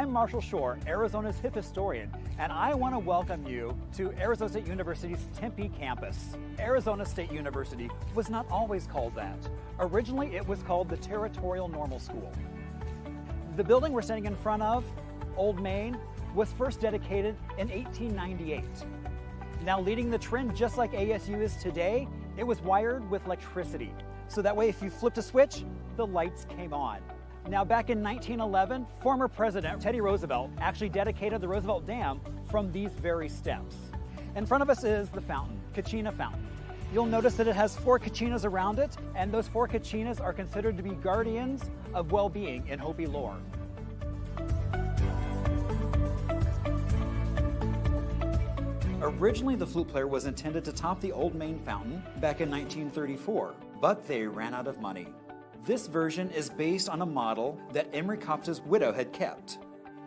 I'm Marshall Shore, Arizona's hip historian, and I want to welcome you to Arizona State University's Tempe campus. Arizona State University was not always called that. Originally, it was called the Territorial Normal School. The building we're standing in front of, Old Main, was first dedicated in 1898. Now, leading the trend, just like ASU is today, it was wired with electricity. So that way, if you flipped a switch, the lights came on. Now, back in 1911, former President Teddy Roosevelt actually dedicated the Roosevelt Dam from these very steps. In front of us is the fountain, Kachina Fountain. You'll notice that it has 4 kachinas around it, and those 4 kachinas are considered to be guardians of well-being in Hopi lore. Originally, the flute player was intended to top the Old Main Fountain back in 1934, but they ran out of money. This version is based on a model that Emery Kopta's widow had kept.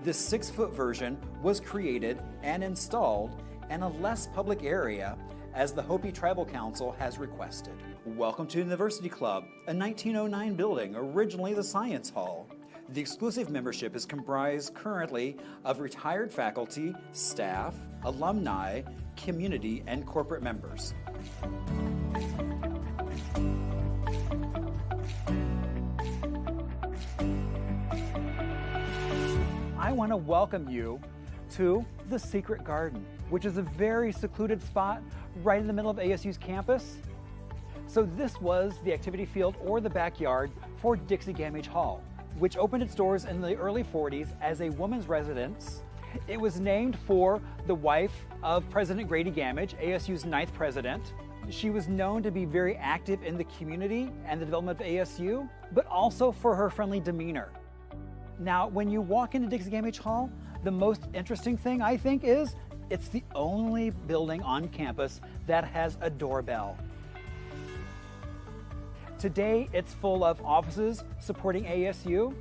This 6-foot version was created and installed in a less public area as the Hopi Tribal Council has requested. Welcome to University Club, a 1909 building, originally the Science Hall. The exclusive membership is comprised currently of retired faculty, staff, alumni, community, and corporate members. I want to welcome you to the Secret Garden, which is a very secluded spot right in the middle of ASU's campus. So this was the activity field or the backyard for Dixie Gamage Hall, which opened its doors in the early 40s as a woman's residence. It was named for the wife of President Grady Gamage, ASU's 9th president. She was known to be very active in the community and the development of ASU, but also for her friendly demeanor. Now, when you walk into Dixie Gamage Hall, the most interesting thing, I think, is it's the only building on campus that has a doorbell. Today, it's full of offices supporting ASU.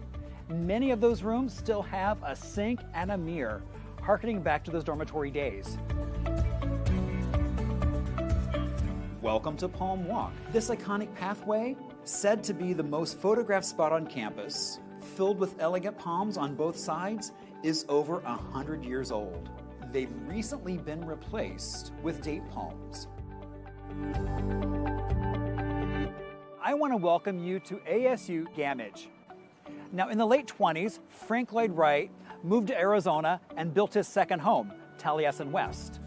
Many of those rooms still have a sink and a mirror, harkening back to those dormitory days. Welcome to Palm Walk. This iconic pathway, said to be the most photographed spot on campus, filled with elegant palms on both sides, is over 100 years old. They've recently been replaced with date palms. I want to welcome you to ASU Gamage. Now, in the late 20s, Frank Lloyd Wright moved to Arizona and built his second home, Taliesin West.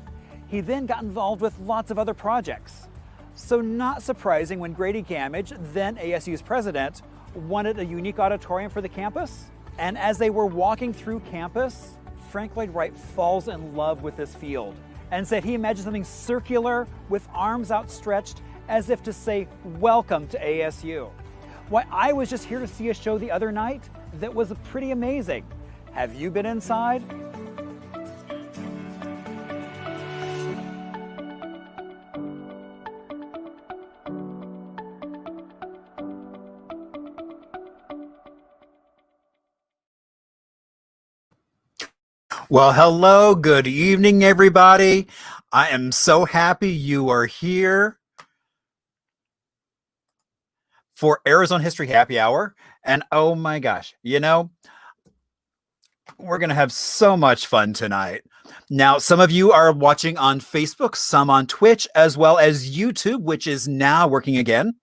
He then got involved with lots of other projects. So not surprising when Grady Gamage, then ASU's president, wanted a unique auditorium for the campus. And as they were walking through campus, Frank Lloyd Wright falls in love with this field and said he imagined something circular with arms outstretched as if to say, welcome to ASU. Why, I was just here to see a show the other night that was pretty amazing. Have you been inside? Well, hello, good evening, everybody. I am so happy you are here for Arizona History Happy Hour. And oh my gosh, you know, we're going to have so much fun tonight. Now, some of you are watching on Facebook, some on Twitch, as well as YouTube, which is now working again.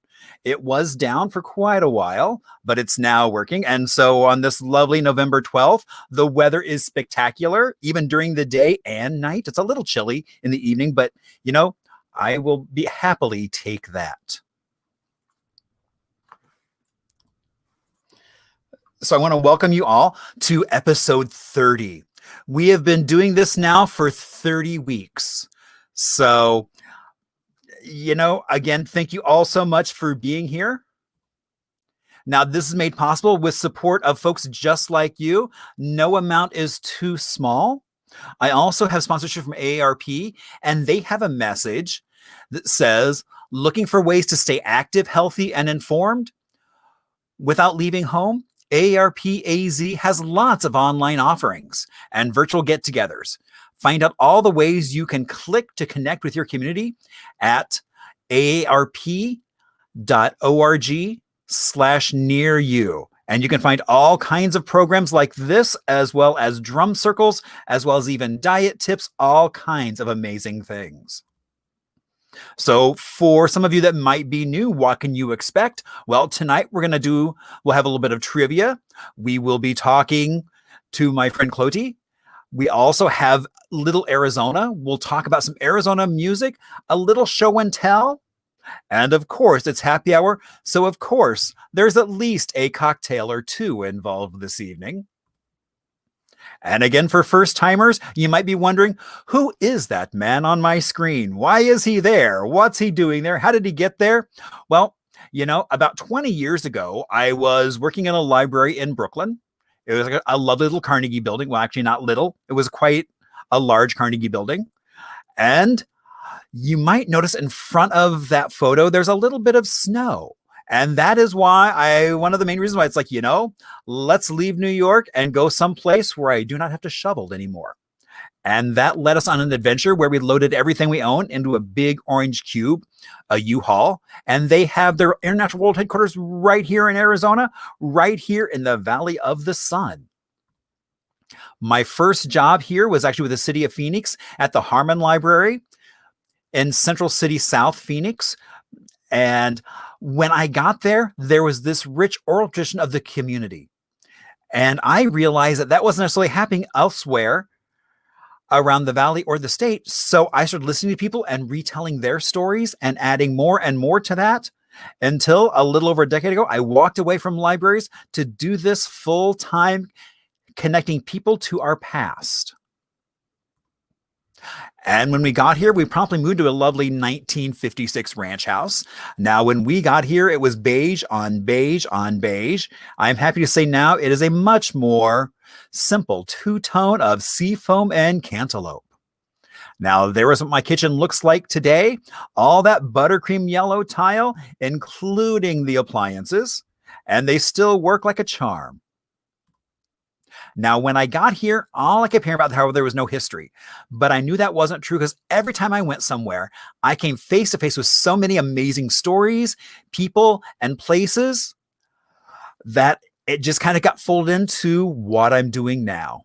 It was down for quite a while, but it's now working. And so on this lovely November 12th, the weather is spectacular, even during the day and night. It's a little chilly in the evening, but you know, I will be happily take that. So I want to welcome you all to episode 30. We have been doing this now for 30 weeks. So, you know, again, thank you all so much for being here. Now, this is made possible with support of folks just like you. No amount is too small. I also have sponsorship from AARP, and they have a message that says, looking for ways to stay active, healthy, and informed without leaving home? AARP AZ has lots of online offerings and virtual get-togethers. Find out all the ways you can click to connect with your community at aarp.org/near you. And you can find all kinds of programs like this, as well as drum circles, as well as even diet tips, all kinds of amazing things. So for some of you that might be new, what can you expect? Well, tonight we'll have a little bit of trivia. We will be talking to my friend Clottee. We also have Little Arizona. We'll talk about some Arizona music, a little show and tell. And of course, it's happy hour. So of course, there's at least a cocktail or two involved this evening. And again, for first timers, you might be wondering, who is that man on my screen? Why is he there? What's he doing there? How did he get there? Well, about 20 years ago, I was working in a library in Brooklyn. It was like a lovely little Carnegie building. Well, actually not little. It was quite a large Carnegie building. And you might notice in front of that photo, there's a little bit of snow. And that is why one of the main reasons why it's like, let's leave New York and go someplace where I do not have to shovel anymore. And that led us on an adventure where we loaded everything we own into a big orange cube, a U-Haul, and they have their International World headquarters right here in Arizona, right here in the Valley of the Sun. My first job here was actually with the city of Phoenix at the Harmon Library in Central City, South Phoenix. And when I got there, there was this rich oral tradition of the community. And I realized that that wasn't necessarily happening elsewhere around the valley or the state. So I started listening to people and retelling their stories and adding more and more to that until a little over a decade ago, I walked away from libraries to do this full time, connecting people to our past. And when we got here, we promptly moved to a lovely 1956 ranch house. Now, when we got here, it was beige on beige on beige. I'm happy to say now it is a much more simple two-tone of seafoam and cantaloupe. Now, there is what my kitchen looks like today. All that buttercream yellow tile, including the appliances, and they still work like a charm. Now, when I got here, all I kept hearing about how there was no history, but I knew that wasn't true because every time I went somewhere, I came face to face with so many amazing stories, people, and places that it just kind of got folded into what I'm doing now.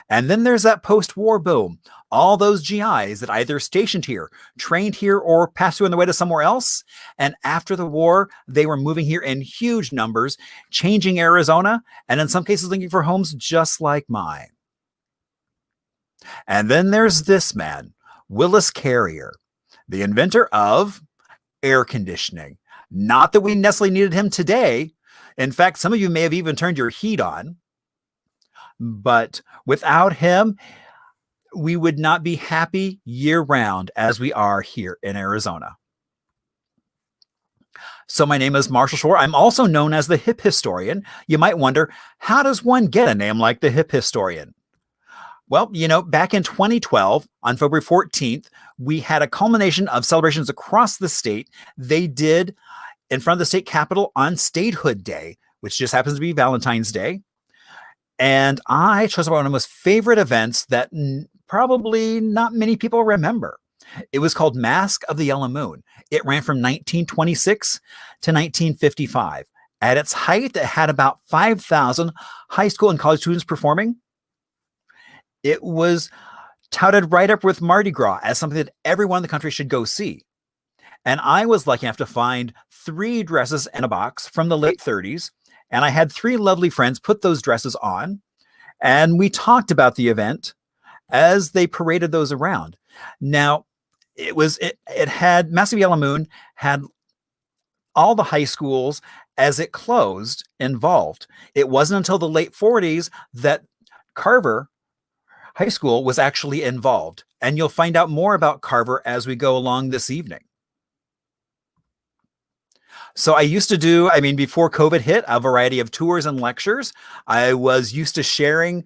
And then there's that post-war boom. All those GIs that either stationed here, trained here, or passed through on the way to somewhere else. And after the war, they were moving here in huge numbers, changing Arizona, and in some cases looking for homes just like mine. And then there's this man, Willis Carrier, the inventor of air conditioning. Not that we necessarily needed him today. In fact, some of you may have even turned your heat on. But without him, we would not be happy year-round as we are here in Arizona. So my name is Marshall Shore. I'm also known as the Hip Historian. You might wonder, how does one get a name like the Hip Historian? Well, back in 2012, on February 14th, we had a culmination of celebrations across the state. They did in front of the state capitol on Statehood Day, which just happens to be Valentine's Day. And I chose one of my most favorite events that probably not many people remember. It was called Mask of the Yellow Moon. It ran from 1926 to 1955. At its height, it had about 5,000 high school and college students performing. It was touted right up with Mardi Gras as something that everyone in the country should go see. And I was lucky enough to find 3 dresses in a box from the late 30s. And I had 3 lovely friends put those dresses on, and we talked about the event as they paraded those around. Now, it had Massive Yellow Moon had all the high schools as it closed involved. It wasn't until the late 40s that Carver High School was actually involved, and you'll find out more about Carver as we go along this evening. So I used to do, before COVID hit, a variety of tours and lectures. I was used to sharing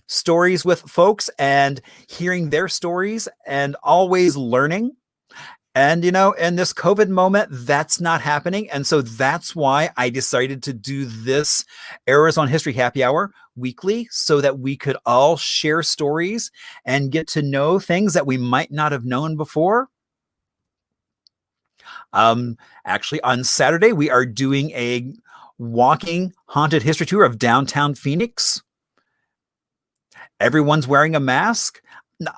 stories with folks and hearing their stories and always learning. And, in this COVID moment, that's not happening. And so that's why I decided to do this Arizona History Happy Hour weekly so that we could all share stories and get to know things that we might not have known before. Actually, on Saturday, we are doing a walking haunted history tour of downtown Phoenix. Everyone's wearing a mask.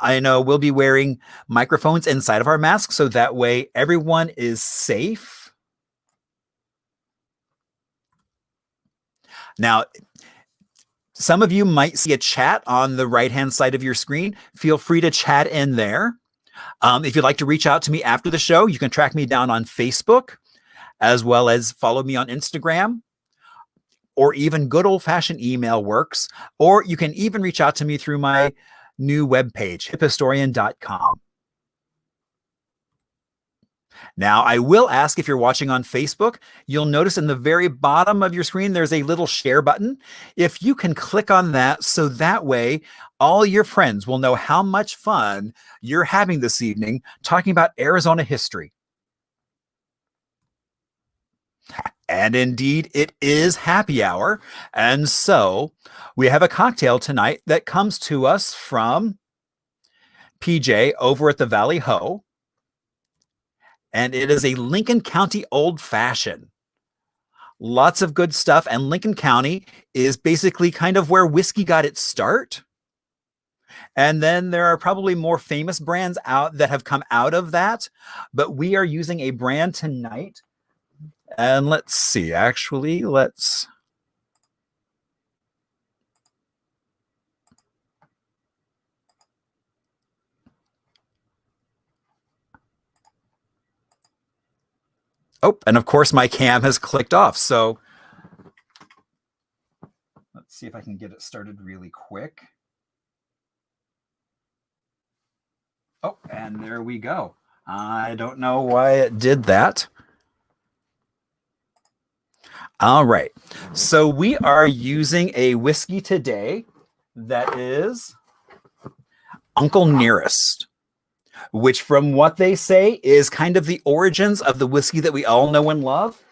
I know we'll be wearing microphones inside of our masks so that way everyone is safe. Now, some of you might see a chat on the right-hand side of your screen. Feel free to chat in there. If you'd like to reach out to me after the show, you can track me down on Facebook, as well as follow me on Instagram, or even good old-fashioned email works, or you can even reach out to me through my new webpage, hiphistorian.com. Now, I will ask, if you're watching on Facebook, you'll notice in the very bottom of your screen, there's a little share button. If you can click on that, so that way all your friends will know how much fun you're having this evening talking about Arizona history. And indeed, it is happy hour. And so we have a cocktail tonight that comes to us from PJ over at the Valley Ho. And it is a Lincoln County Old Fashioned. Lots of good stuff. And Lincoln County is basically kind of where whiskey got its start. And then there are probably more famous brands out that have come out of that. But we are using a brand tonight. And let's see, actually, let's... Oh, and of course my cam has clicked off. So let's see if I can get it started really quick. Oh, and there we go. I don't know why it did that. All right. So we are using a whiskey today that is Uncle Nearest, which from what they say is kind of the origins of the whiskey that we all know and love.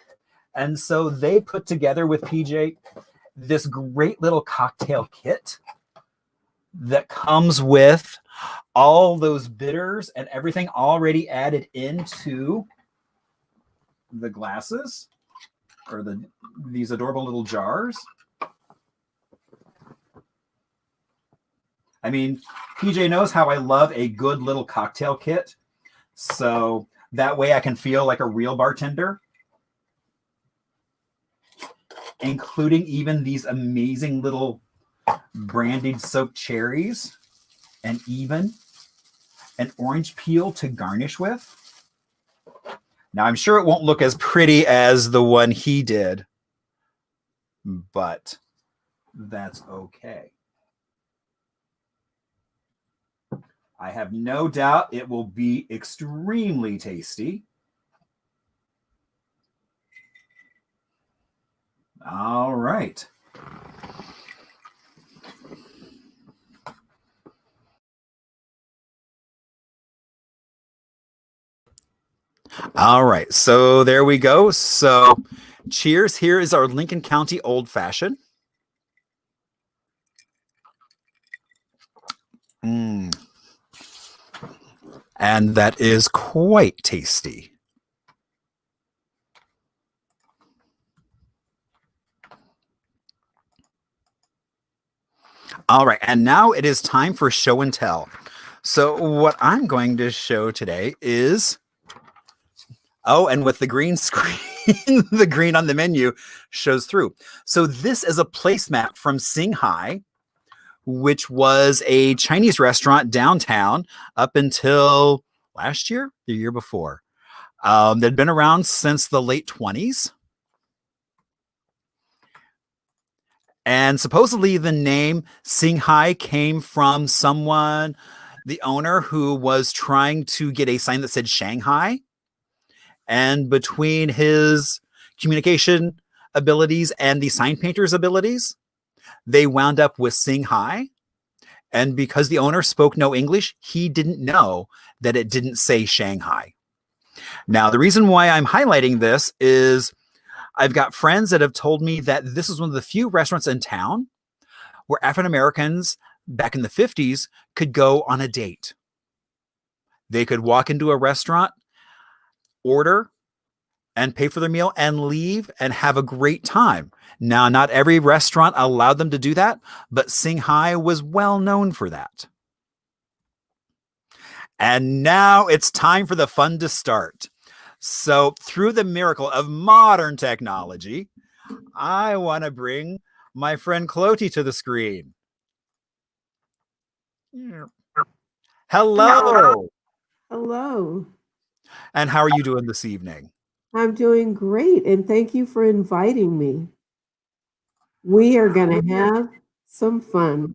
And so they put together with PJ this great little cocktail kit that comes with all those bitters and everything already added into the glasses, or these adorable little jars. I mean, PJ knows how I love a good little cocktail kit. So that way I can feel like a real bartender. Including even these amazing little brandied soaked cherries, and even an orange peel to garnish with. Now, I'm sure it won't look as pretty as the one he did, but that's okay. I have no doubt it will be extremely tasty. All right. All right, so there we go. So cheers. Here is our Lincoln County Old Fashioned. And that is quite tasty. All right, and now it is time for show and tell. So what I'm going to show today is... Oh, and with the green screen, the green on the menu shows through. So this is a placemat from Sing Hai, which was a Chinese restaurant downtown up until last year, the year before. They'd been around since the late 20s. And supposedly the name Sing Hai came from someone, the owner, who was trying to get a sign that said Shanghai. And between his communication abilities and the sign painter's abilities, they wound up with Sing Hai. And because the owner spoke no English, he didn't know that it didn't say Shanghai. Now, the reason why I'm highlighting this is I've got friends that have told me that this is one of the few restaurants in town where African Americans back in the 50s could go on a date. They could walk into a restaurant, order, and pay for their meal and leave and have a great time. Now, not every restaurant allowed them to do that, but Shanghai was well known for that. And now it's time for the fun to start. So, through the miracle of modern technology, I want to bring my friend Clottee to the screen. Hello. Hello. And how are you doing this evening? I'm doing great, and thank you for inviting me. We are going to have some fun.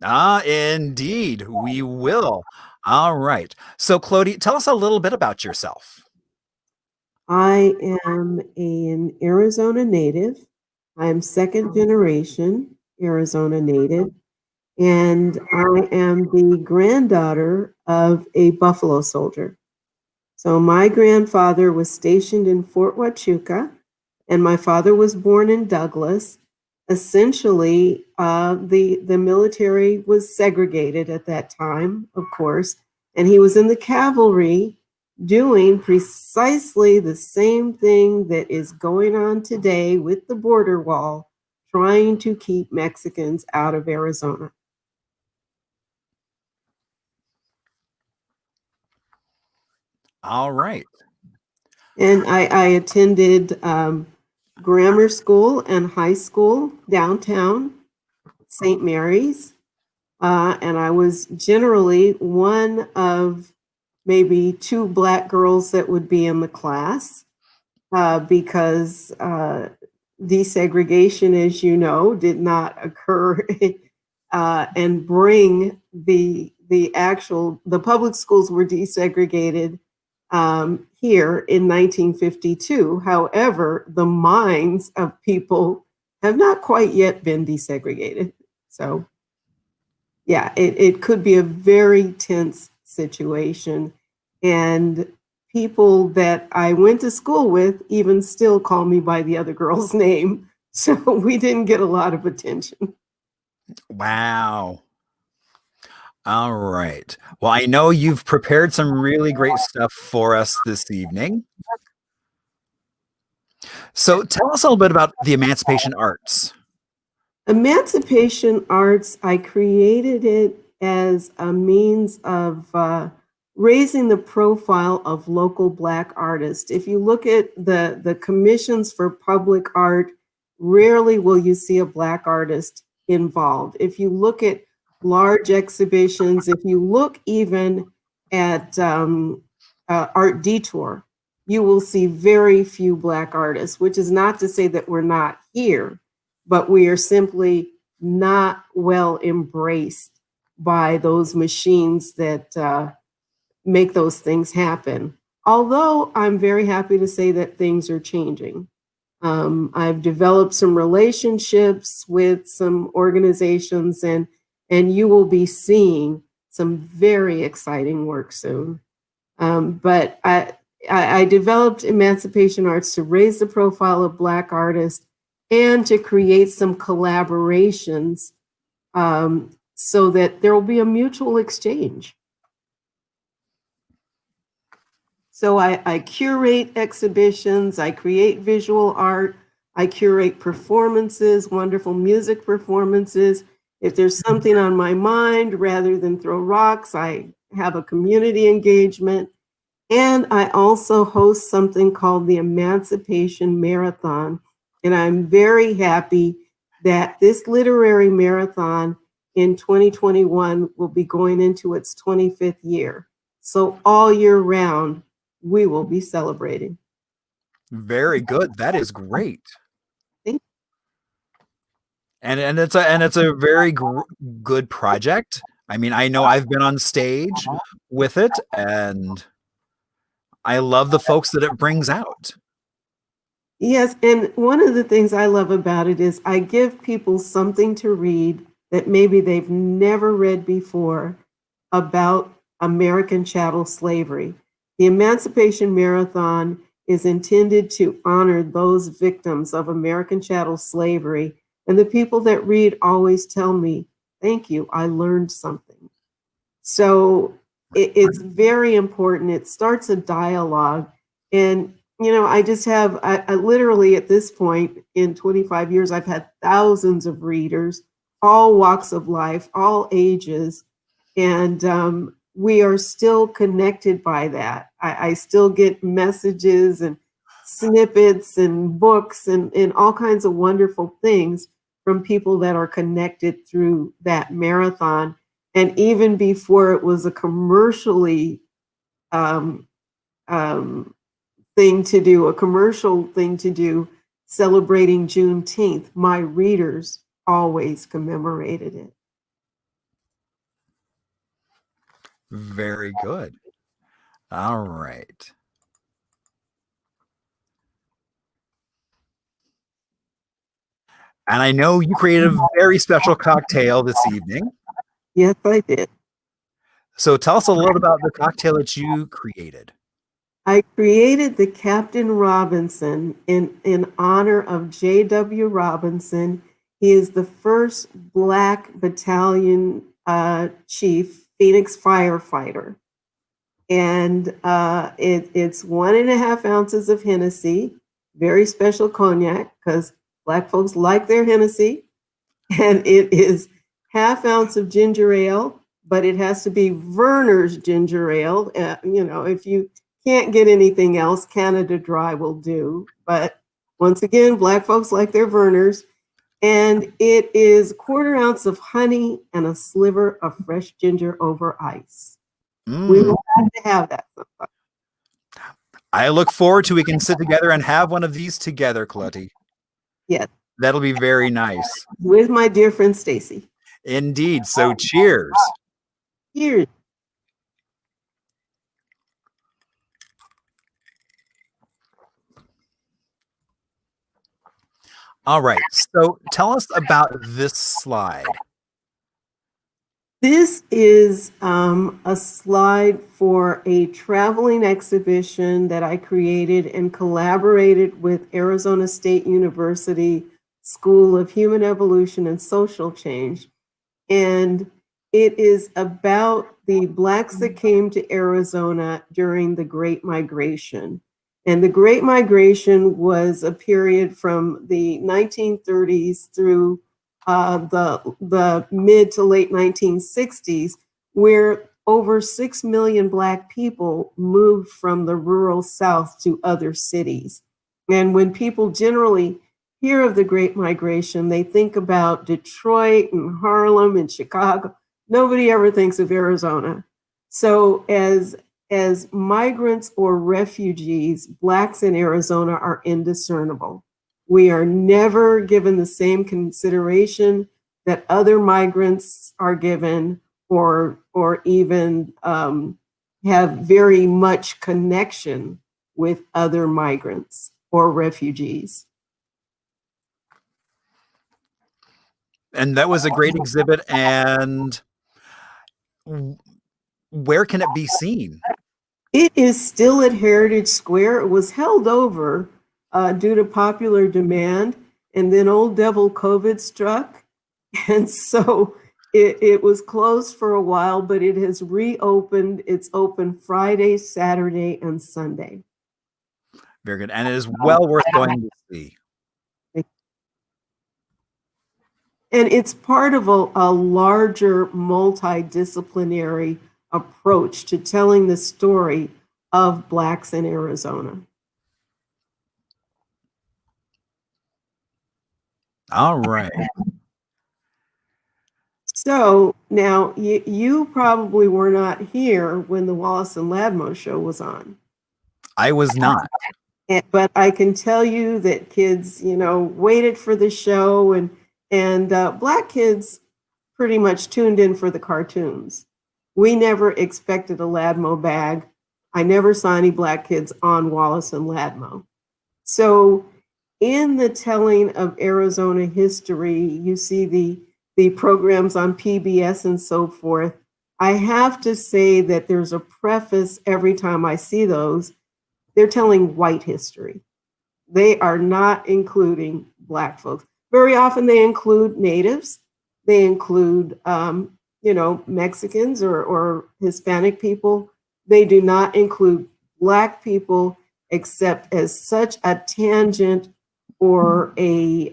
Ah, indeed, we will. All right. So, Clottee, tell us a little bit about yourself. I am an Arizona native. I'm second generation Arizona native, and I am the granddaughter of a Buffalo soldier. So my grandfather was stationed in Fort Huachuca, and my father was born in Douglas. Essentially, the military was segregated at that time, of course, and he was in the cavalry doing precisely the same thing that is going on today with the border wall, trying to keep Mexicans out of Arizona. All right. And I attended grammar school and high school downtown, St. Mary's. And I was generally one of maybe two Black girls that would be in the class because desegregation, as you know, did not occur and bring the public schools were desegregated here in 1952. However, the minds of people have not quite yet been desegregated. So, yeah, it could be a very tense situation. And people that I went to school with even still call me by the other girl's name. So we didn't get a lot of attention. Wow. All right. Well, I know you've prepared some really great stuff for us this evening. So tell us a little bit about the Emancipation Arts. Emancipation Arts, I created it as a means of raising the profile of local Black artists. If you look at the commissions for public art, rarely will you see a Black artist involved. If you look at large exhibitions, if you look even at Art Detour, you will see very few Black artists, which is not to say that we're not here, but we are simply not well embraced by those machines that make those things happen. Although I'm very happy to say that things are changing. I've developed some relationships with some organizations, and you will be seeing some very exciting work soon. But I developed Emancipation Arts to raise the profile of Black artists and to create some collaborations so that there will be a mutual exchange. So I curate exhibitions, I create visual art, I curate performances, wonderful music performances. If there's something on my mind, rather than throw rocks, I have a community engagement. And I also host something called the Emancipation Marathon. And I'm very happy that this literary marathon in 2021 will be going into its 25th year. So all year round, we will be celebrating. Very good. That is great. Thank And it's a very good project. I mean, I know I've been on stage with it, and I love the folks that it brings out. Yes, and one of the things I love about it is I give people something to read that maybe they've never read before about American chattel slavery. The Emancipation Marathon is intended to honor those victims of American chattel slavery. And the people that read always tell me, thank you, I learned something. So it's very important. It starts a dialogue. And You know, I just have, I literally at this point in 25 years, I've had thousands of readers, all walks of life, all ages. And we are still connected by that. I still get messages and snippets and books and all kinds of wonderful things from people that are connected through that marathon. And even before it was a commercially um, um, thing to do, a commercial thing to do, celebrating Juneteenth, my readers always commemorated it. Very good. All right. And I know you created a very special cocktail this evening. Yes, I did. So tell us a little about the cocktail that you created. I created the Captain Robinson in honor of J.W. Robinson. He is the first Black battalion chief, Phoenix firefighter. And it's 1.5 ounces of Hennessy, very special cognac, because Black folks like their Hennessy. And it is 1/2 ounce of ginger ale, but it has to be Verner's ginger ale. You know, if you can't get anything else, Canada Dry will do. But once again, Black folks like their Verner's. And it is 1/4 ounce of honey and a sliver of fresh ginger over ice. We will have to have that sometime. I look forward to we can sit together and have one of these together, Clottee. Yes. That'll be very nice. With my dear friend Stacy. Indeed. So cheers. Cheers. All right. So tell us about this slide. This is a slide for a traveling exhibition that I created and collaborated with Arizona State University School of Human Evolution and Social Change. And it is about the Blacks that came to Arizona during the Great Migration. And the Great Migration was a period from the 1930s through the mid to late 1960s, where over 6 million Black people moved from the rural South to other cities. And when people generally hear of the Great Migration, they think about Detroit and Harlem and Chicago. Nobody ever thinks of Arizona. So as migrants or refugees, Blacks in Arizona are indiscernible. We are never given the same consideration that other migrants are given, or even have very much connection with other migrants or refugees. And that was a great exhibit. And where can it be seen? It is still at Heritage Square. It was held over due to popular demand, and then old devil COVID struck. And so it was closed for a while, but it has reopened. It's open Friday, Saturday, and Sunday. Very good. And it is well worth going to see. And it's part of a larger multidisciplinary approach to telling the story of Blacks in Arizona. All right. So now you probably were not here when the Wallace and Ladmo show was on. I was not. But I can tell you that kids, you know, waited for the show, and Black kids pretty much tuned in for the cartoons. We never expected a Ladmo bag. I never saw any Black kids on Wallace and Ladmo. So in the telling of Arizona history, you see the programs on PBS and so forth. I have to say that there's a preface every time I see those. They're telling white history. They are not including Black folks. Very often they include natives. They include, Mexicans or Hispanic people. They do not include Black people, except as such a tangent or a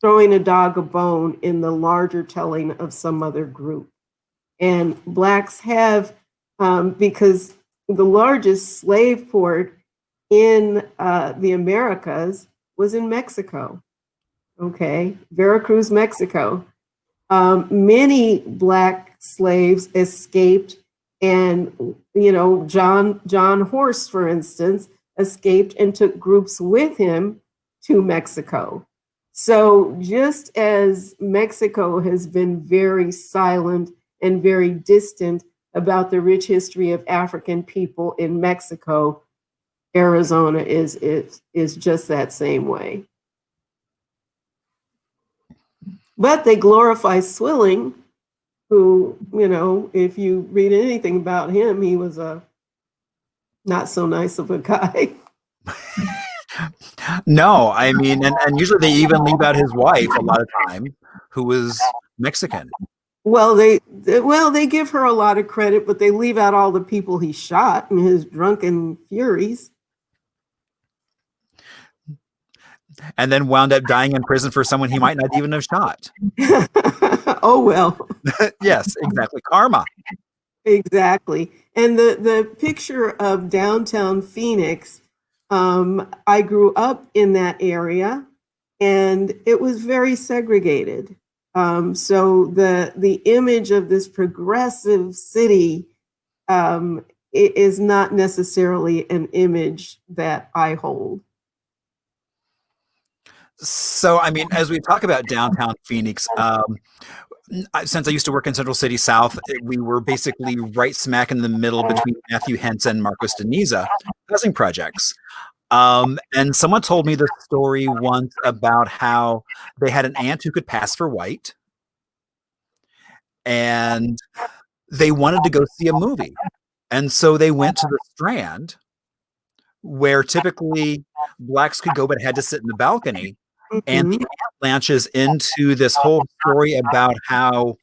throwing a dog a bone in the larger telling of some other group. And Blacks have, because the largest slave port in the Americas was in Mexico, okay, Veracruz, Mexico. Many Black slaves escaped, and John Horse, for instance, escaped and took groups with him to Mexico. So just as Mexico has been very silent and very distant about the rich history of African people in Mexico, Arizona is just that same way. But they glorify Swilling, who, if you read anything about him, he was a not so nice of a guy. No, I mean, and usually they even leave out his wife a lot of time, who was Mexican. Well, they give her a lot of credit, but they leave out all the people he shot in his drunken furies. And then wound up dying in prison for someone he might not even have shot. Oh, well. Yes, exactly. Karma. Exactly. And the picture of downtown Phoenix, I grew up in that area, and it was very segregated. So the image of this progressive city is not necessarily an image that I hold. So, I mean, as we talk about downtown Phoenix, since I used to work in Central City South, we were basically right smack in the middle between Matthew Hentz and Marcos de Niza housing projects. And someone told me this story once about how they had an aunt who could pass for white, and they wanted to go see a movie. And so they went to the Strand, where typically Blacks could go but had to sit in the balcony. And the aunt launches into this whole story about how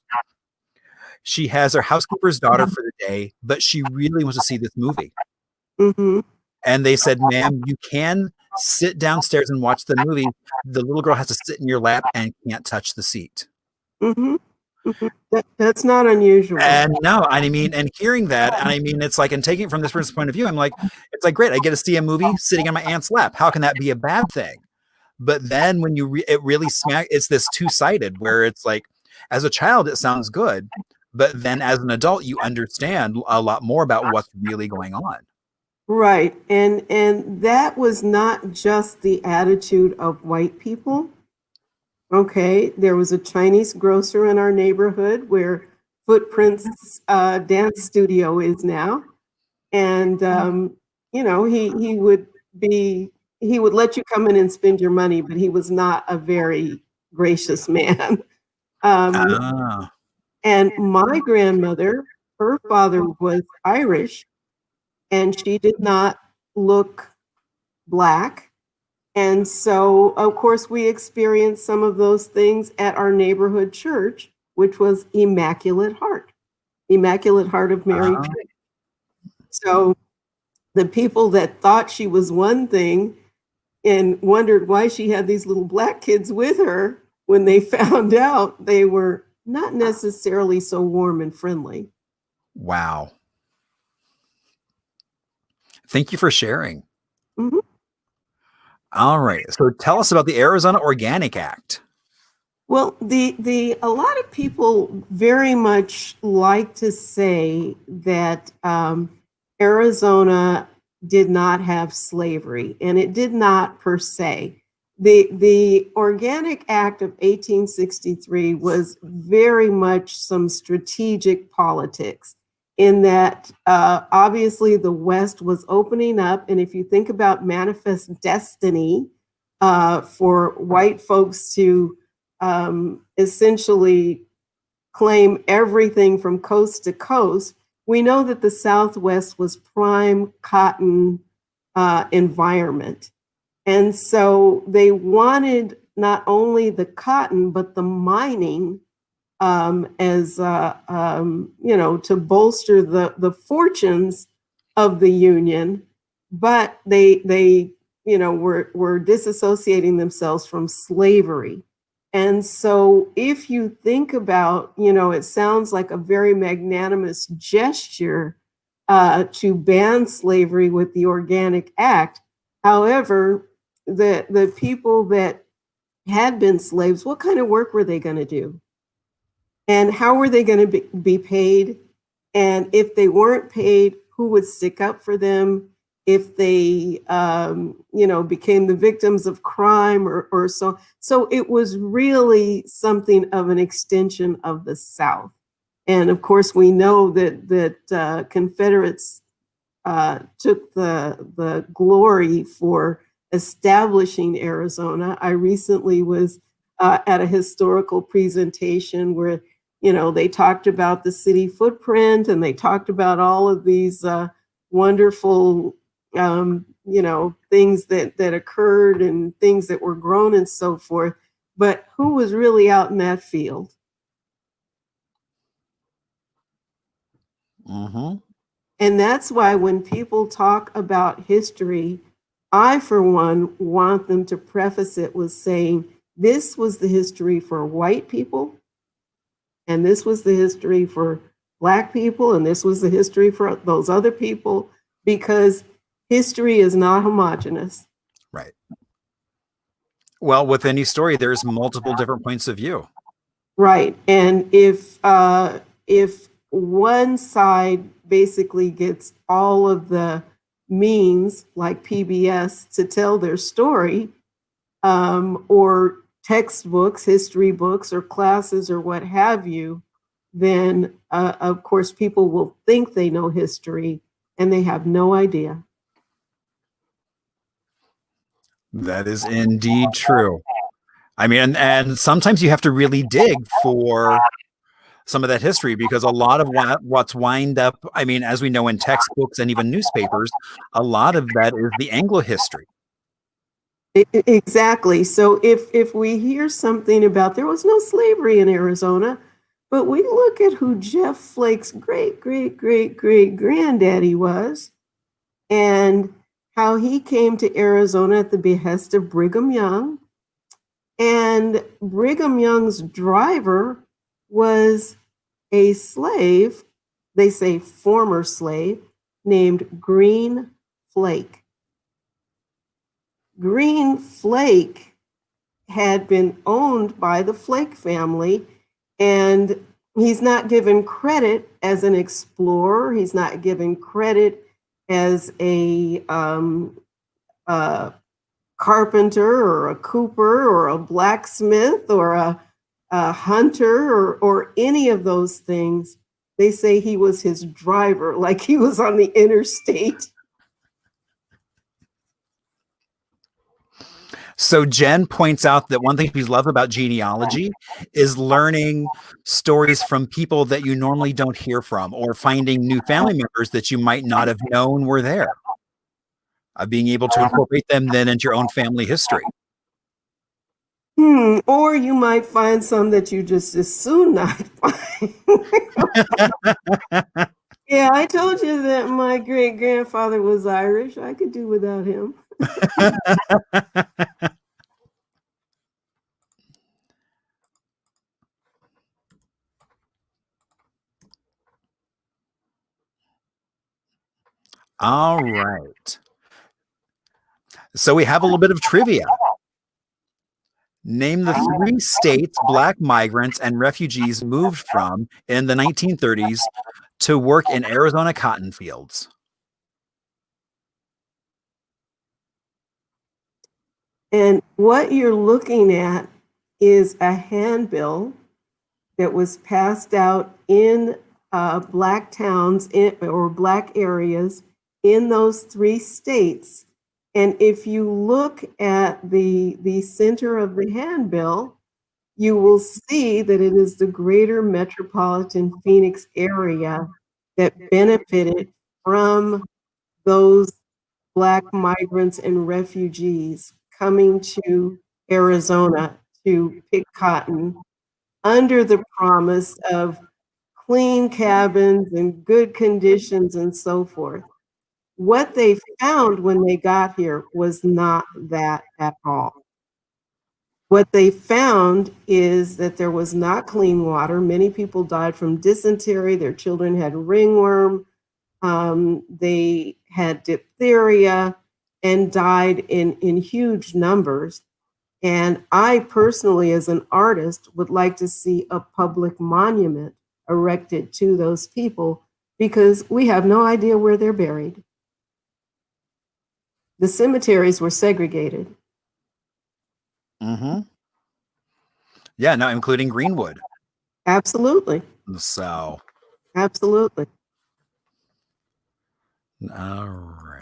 she has her housekeeper's daughter for the day, but she really wants to see this movie. Mm-hmm. And they said, ma'am, you can sit downstairs and watch the movie. The little girl has to sit in your lap and can't touch the seat. Mm-hmm. Mm-hmm. That's not unusual. And no, I mean, and hearing that, and I mean, it's like, and taking it from this person's point of view, I'm like, it's like, great, I get to see a movie sitting on my aunt's lap. How can that be a bad thing? But then when you it really it's this two-sided where it's like, as a child, it sounds good. But then as an adult, you understand a lot more about what's really going on. Right. And that was not just the attitude of white people. Okay. There was a Chinese grocer in our neighborhood where Footprints dance studio is now. And, he would let you come in and spend your money, but he was not a very gracious man. And my grandmother, her father was Irish, and she did not look Black. And so, of course, we experienced some of those things at our neighborhood church, which was Immaculate Heart of Mary. So the people that thought she was one thing and wondered why she had these little Black kids with her, when they found out, they were not necessarily so warm and friendly. Wow. Thank you for sharing. Mm-hmm. All right. So tell us about the Arizona Organic Act. Well, a lot of people very much like to say that Arizona did not have slavery, and it did not per se. The Organic Act of 1863 was very much some strategic politics, in that obviously the West was opening up. And if you think about manifest destiny for white folks to essentially claim everything from coast to coast, we know that the Southwest was prime cotton environment. And so they wanted not only the cotton, but the mining as, to bolster the fortunes of the Union. but they were disassociating themselves from slavery. And so if you think about, it sounds like a very magnanimous gesture to ban slavery with the Organic Act. However, the people that had been slaves, what kind of work were they going to do? And how were they going to be paid? And if they weren't paid, who would stick up for them? If they, became the victims of crime or so. So it was really something of an extension of the South. And of course, we know that Confederates took the glory for establishing Arizona. I recently was at a historical presentation where they talked about the city footprint, and they talked about all of these wonderful things that occurred and things that were grown and so forth. But who was really out in that field? Mm-hmm. And that's why when people talk about history, I, for one, want them to preface it with saying, this was the history for white people, and this was the history for Black people, and this was the history for those other people, because history is not homogenous. Right. Well, with any story, there's multiple different points of view. Right. And if one side basically gets all of the means, like PBS, to tell their story, or textbooks, history books, or classes, or what have you, then of course people will think they know history, and they have no idea. That is indeed true. I mean, and sometimes you have to really dig for some of that history, because a lot of what's wind up, I mean, as we know in textbooks and even newspapers, a lot of that is the Anglo history. Exactly. So if we hear something about there was no slavery in Arizona, but we look at who Jeff Flake's great, great, great, great granddaddy was, and how he came to Arizona at the behest of Brigham Young. And Brigham Young's driver was a slave, they say former slave, named Green Flake. Green Flake had been owned by the Flake family, and he's not given credit as an explorer. He's not given credit as a carpenter or a cooper or a blacksmith or a hunter or any of those things. They say he was his driver, like he was on the interstate. So Jen points out that one thing she loves about genealogy is learning stories from people that you normally don't hear from, or finding new family members that you might not have known were there. Being able to incorporate them then into your own family history. Or you might find some that you just as soon not find. Yeah, I told you that my great grandfather was Irish. I could do without him. All right. So we have a little bit of trivia. Name the 3 states Black migrants and refugees moved from in the 1930s to work in Arizona cotton fields. And what you're looking at is a handbill that was passed out in Black towns or Black areas in those 3 states. And if you look at the center of the handbill, you will see that it is the greater metropolitan Phoenix area that benefited from those Black migrants and refugees coming to Arizona to pick cotton under the promise of clean cabins and good conditions and so forth. What they found when they got here was not that at all. What they found is that there was not clean water. Many people died from dysentery. Their children had ringworm. They had diphtheria and died in huge numbers. And I personally, as an artist, would like to see a public monument erected to those people because we have no idea where they're buried. The cemeteries were segregated. Mm-hmm. Yeah, no, including Greenwood. Absolutely. So. Absolutely. All right.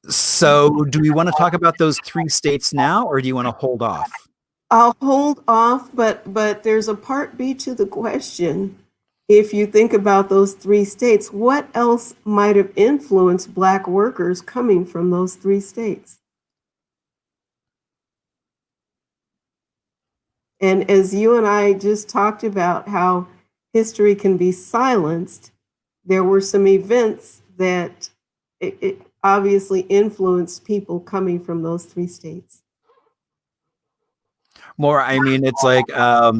So do we want to talk about those 3 states now, or do you want to hold off? I'll hold off, but there's a part B to the question. If you think about those 3 states, what else might have influenced Black workers coming from those 3 states? And as you and I just talked about how history can be silenced, there were some events that it obviously influenced people coming from those 3 states. More, I mean, it's like I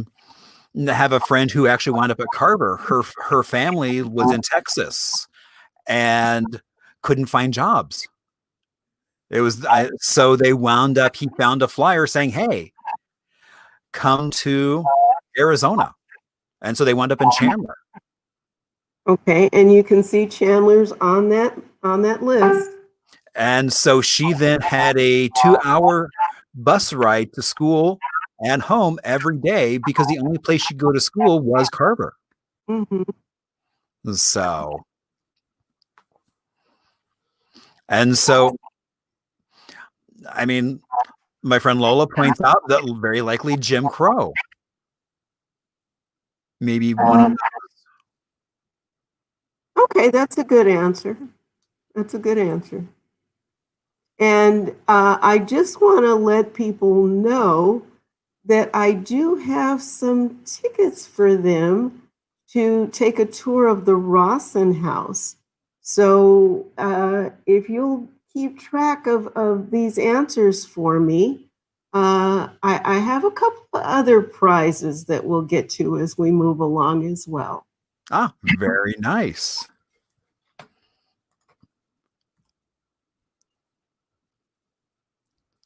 have a friend who actually wound up at Carver. Her family was in Texas and couldn't find jobs. It was so they wound up. He found a flyer saying, "Hey, come to Arizona," and so they wound up in Chandler. Okay, and you can see Chandler's on that list. And so she then had a 2-hour bus ride to school and home every day because the only place she'd go to school was Carver. Mm-hmm. So, and so, I mean, my friend Lola points out that very likely Jim Crow. Maybe one of those. Okay, that's a good answer. That's a good answer. And I just want to let people know that I do have some tickets for them to take a tour of the Rawson House. So if you'll keep track of these answers for me, I have a couple of other prizes that we'll get to as we move along as well. Ah, very nice.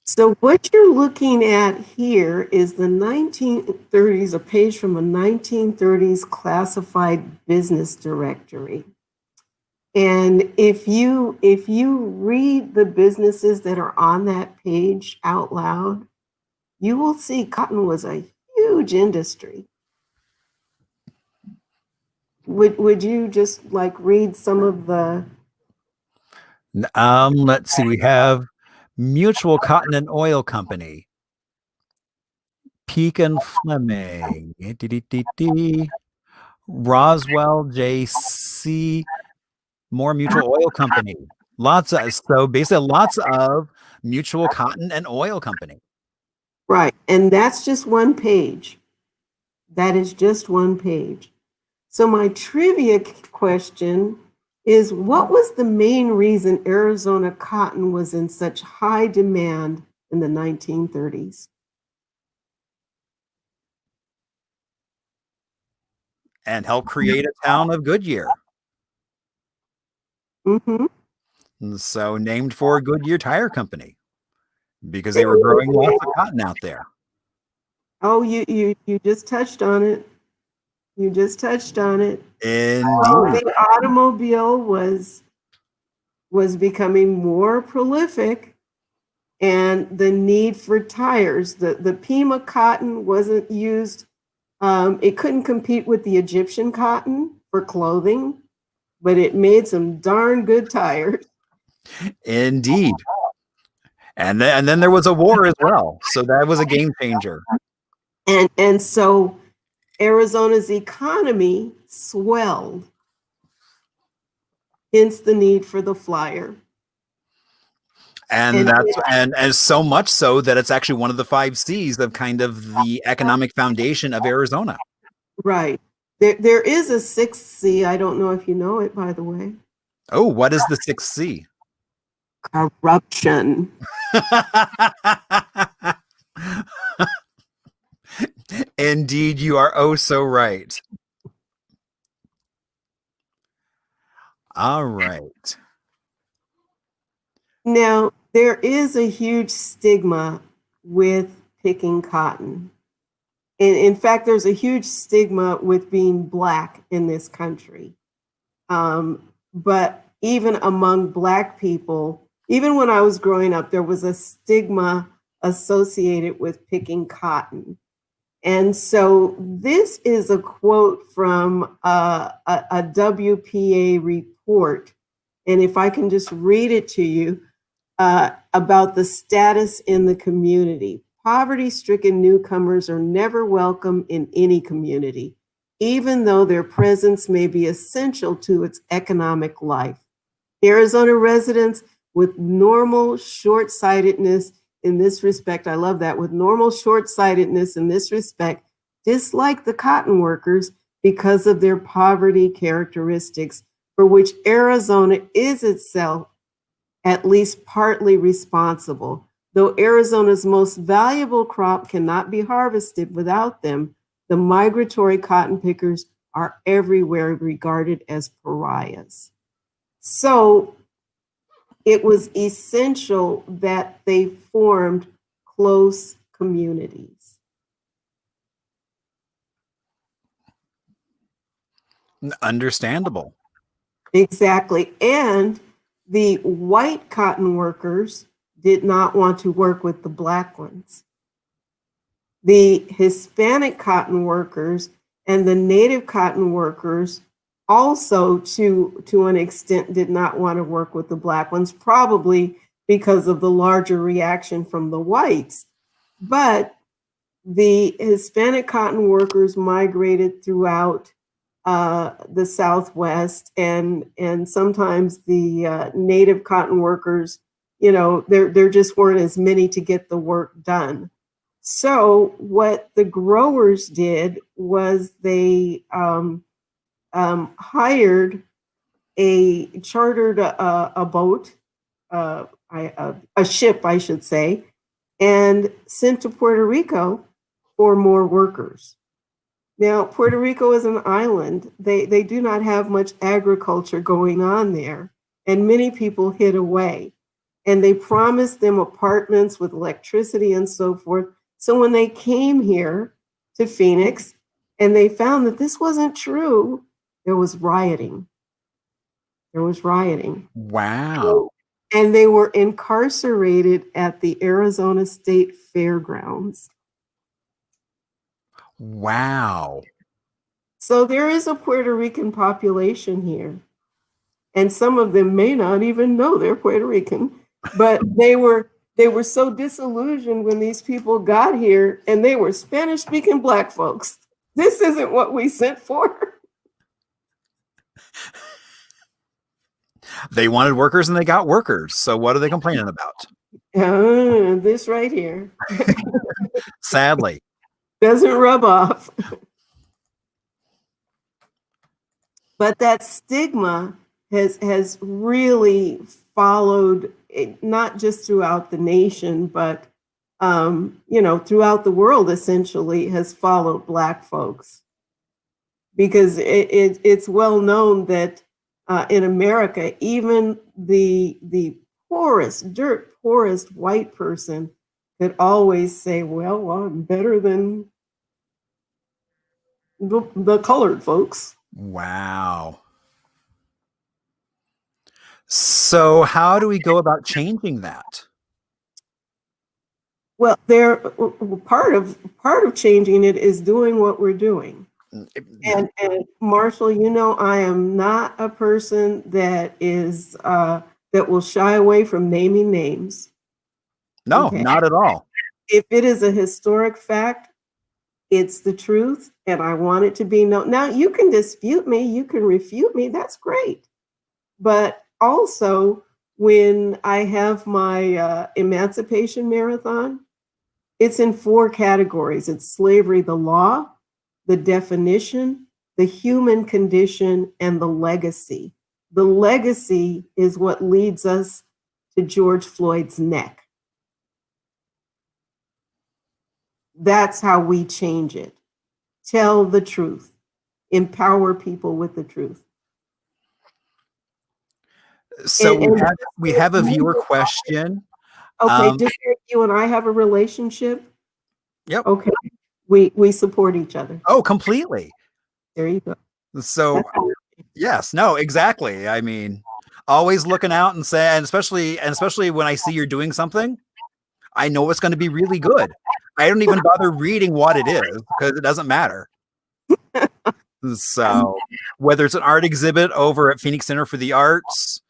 So what you're looking at here is the 1930s, a page from a 1930s classified business directory. And if you read the businesses that are on that page out loud, you will see cotton was a huge industry. Would you just like read some of the? Let's see. We have Mutual Cotton and Oil Company, Peak and Fleming, Roswell JC, more Mutual Oil Company. So basically lots of Mutual Cotton and Oil Company. Right, and that's just one page. That is just one page. So my trivia question is, what was the main reason Arizona cotton was in such high demand in the 1930s? And helped create a town of Goodyear. Mm-hmm. So named for Goodyear Tire Company because they were growing lots of cotton out there. Oh, you just touched on it. You just touched on it. Indeed. The automobile was becoming more prolific, and the need for tires. The Pima cotton wasn't used. It couldn't compete with the Egyptian cotton for clothing, but it made some darn good tires. Indeed. And then there was a war as well. So that was a game changer. And so Arizona's economy swelled, hence the need for the flyer. And so much so that it's actually one of the 5 C's of kind of the economic foundation of Arizona. Right. There is a sixth C. I don't know if you know it, by the way. Oh, what is the sixth C? Corruption. Indeed, you are oh so right. All right. Now, there is a huge stigma with picking cotton. And in fact, there's a huge stigma with being Black in this country. But even among Black people, even when I was growing up, there was a stigma associated with picking cotton. And so this is a quote from a WPA report. And if I can just read it to you, about the status in the community. Poverty-stricken newcomers are never welcome in any community, even though their presence may be essential to its economic life. Arizona residents with normal short-sightedness in this respect, I love that, with normal short-sightedness in this respect, dislike the cotton workers because of their poverty characteristics, for which Arizona is itself at least partly responsible. Though Arizona's most valuable crop cannot be harvested without them, the migratory cotton pickers are everywhere regarded as pariahs. So it was essential that they formed close communities. Understandable. Exactly. And the white cotton workers did not want to work with the Black ones. The Hispanic cotton workers and the Native cotton workers also, to an extent, did not want to work with the Black ones, probably because of the larger reaction from the whites. But the Hispanic cotton workers migrated throughout the Southwest, and sometimes the Native cotton workers, there just weren't as many to get the work done. So what the growers did was they chartered a boat, a ship, I should say, and sent to Puerto Rico for more workers. Now, Puerto Rico is an island. They do not have much agriculture going on there, and many people hid away. And they promised them apartments with electricity and so forth. So when they came here to Phoenix and they found that this wasn't true, there was rioting. There was rioting. Wow. And they were incarcerated at the Arizona State Fairgrounds. Wow. So there is a Puerto Rican population here. And some of them may not even know they're Puerto Rican, but they were so disillusioned when these people got here, and they were Spanish-speaking Black folks. This isn't what we sent for. They wanted workers and they got workers. So what are they complaining about? This right here. Sadly. Doesn't rub off. But that stigma has really followed, not just throughout the nation, but throughout the world, essentially, has followed Black folks. Because it's well known that in America, even the poorest, dirt poorest white person could always say, well, I'm better than the colored folks. Wow. So how do we go about changing that? Well, part of changing it is doing what we're doing. And Marshall, I am not a person that is that will shy away from naming names. No, Okay. not at all. If it is a historic fact, it's the truth, and I want it to be known. Now, you can dispute me, you can refute me, that's great. But also, when I have my Emancipation Marathon, it's in 4 categories. It's slavery, the law, the definition, the human condition, and the legacy. The legacy is what leads us to George Floyd's neck. That's how we change it. Tell the truth. Empower people with the truth. So we have a viewer question. Okay, just like you and I have a relationship. Yep. Okay, we support each other. Oh, completely. There you go. So yes, no, exactly. I mean, always looking out and saying, especially when I see you're doing something, I know it's going to be really good. I don't even bother reading what it is because it doesn't matter. So whether it's an art exhibit over at Phoenix Center for the Arts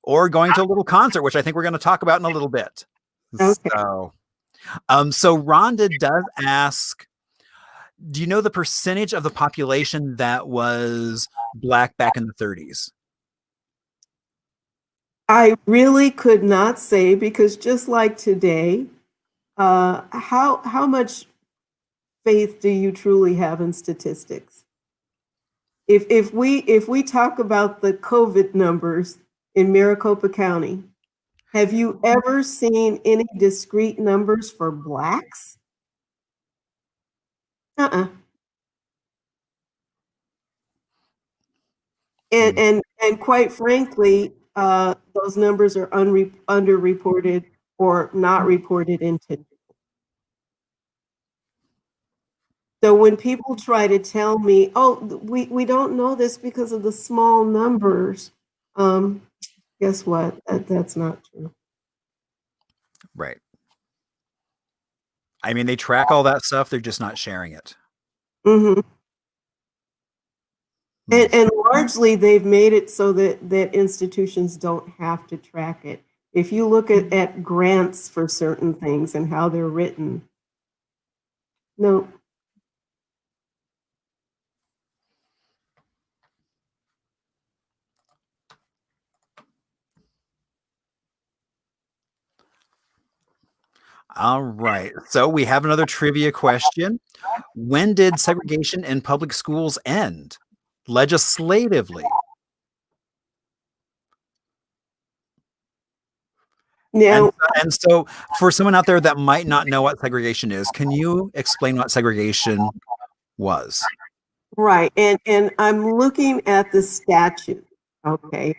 or going to a little concert, which I think we're going to talk about in a little bit. Okay. So Rhonda does ask, do you know the percentage of the population that was Black back in the 30s? I really could not say, because just like today, how much faith do you truly have in statistics? If we talk about the COVID numbers in Maricopa County, have you ever seen any discrete numbers for Blacks? And quite frankly, those numbers are underreported or not reported into. So when people try to tell me, oh, we don't know this because of the small numbers, guess what? That's not true. Right. I mean, they track all that stuff. They're just not sharing it. Mm-hmm. And largely they've made it so that institutions don't have to track it. If you look at grants for certain things and how they're written, no. All right. So we have another trivia question. When did segregation in public schools end legislatively? Now, and so for someone out there that might not know what segregation is, can you explain what segregation was? right. And I'm looking at the statute. Okay.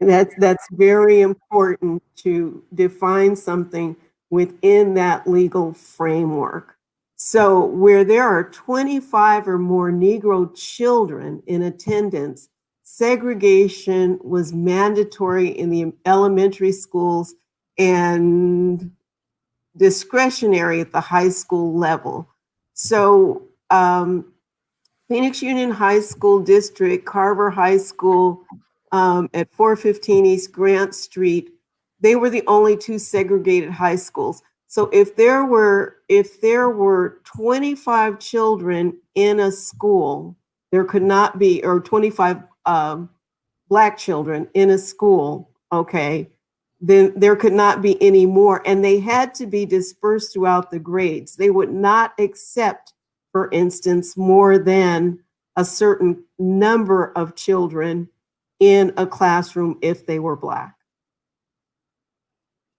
That's very important to define something within that legal framework. So where there are 25 or more Negro children in attendance, segregation was mandatory in the elementary schools and discretionary at the high school level. So Phoenix Union High School District, Carver High School, at 415 East Grant Street, they were the only two segregated high schools. So if there were 25 children in a school, there could not be, or 25 Black children in a school, okay, then there could not be any more. And they had to be dispersed throughout the grades. They would not accept, for instance, more than a certain number of children in a classroom if they were Black.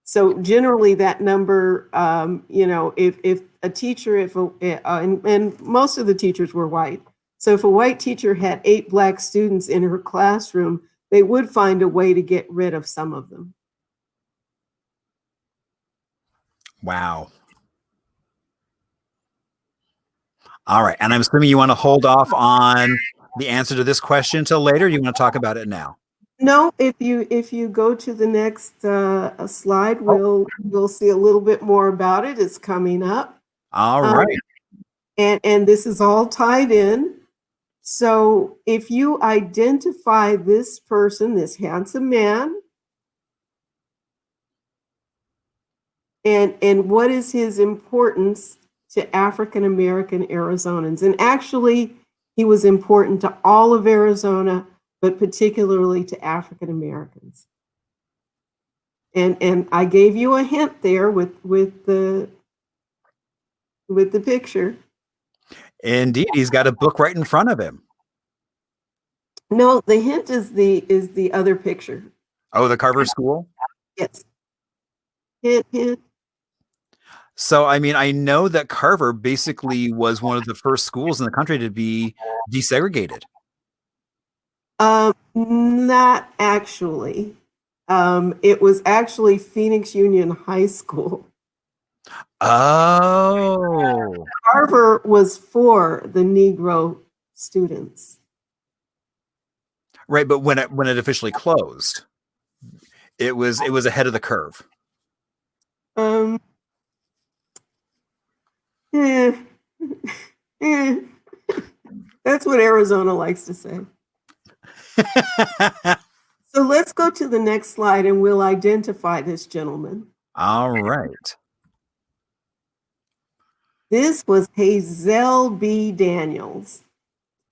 So generally that number, if a teacher, and most of the teachers were white. So if a white teacher had 8 Black students in her classroom, they would find a way to get rid of some of them. Wow. All right. And I'm assuming you want to hold off on the answer to this question until later. You want to talk about it now? No, if you go to the next slide, we'll see a little bit more about it. It's coming up. All right. And this is all tied in. So if you identify this person, this handsome man, and what is his importance to African American Arizonans? And actually, he was important to all of Arizona, but particularly to African Americans. And I gave you a hint there with the picture. Indeed, he's got a book right in front of him. No, the hint is the other picture. Oh, the Carver School? Yes. Hint, hint. So, I mean, I know that Carver basically was one of the first schools in the country to be desegregated. Not actually. It was actually Phoenix Union High School. Oh, Carver was for the Negro students. right. But when it officially closed, it was ahead of the curve. Um, eh, eh. That's what Arizona likes to say. So let's go to the next slide and we'll identify this gentleman. All right. This was Hazel B. Daniels.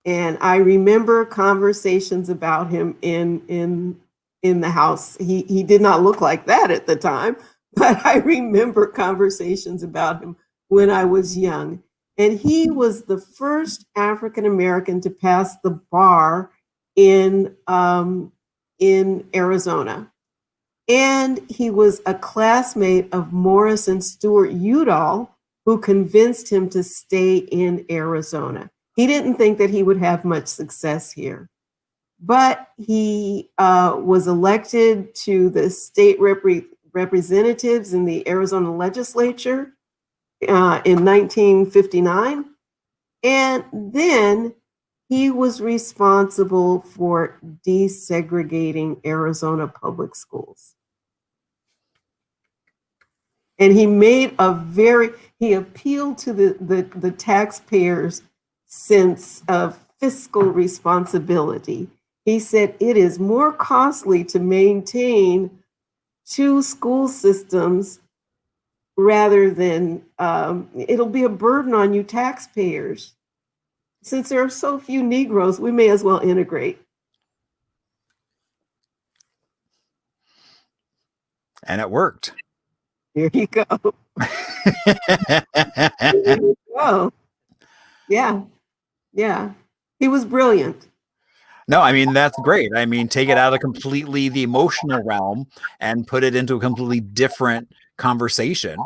And I remember conversations about him in the house. He did not look like that at the time, but I remember conversations about him when I was young. And he was the first African American to pass the bar in Arizona. And he was a classmate of Morris and Stuart Udall, who convinced him to stay in Arizona. He didn't think that he would have much success here, but he was elected to the state representatives in the Arizona legislature in 1959. And then he was responsible for desegregating Arizona public schools. And he made he appealed to the taxpayers' sense of fiscal responsibility. He said it is more costly to maintain two school systems rather than, it'll be a burden on you taxpayers. Since there are so few Negroes, we may as well integrate. And it worked. There you go. There you go. Yeah. Yeah. He was brilliant. No, I mean, that's great. I mean, take it out of completely the emotional realm and put it into a completely different conversation.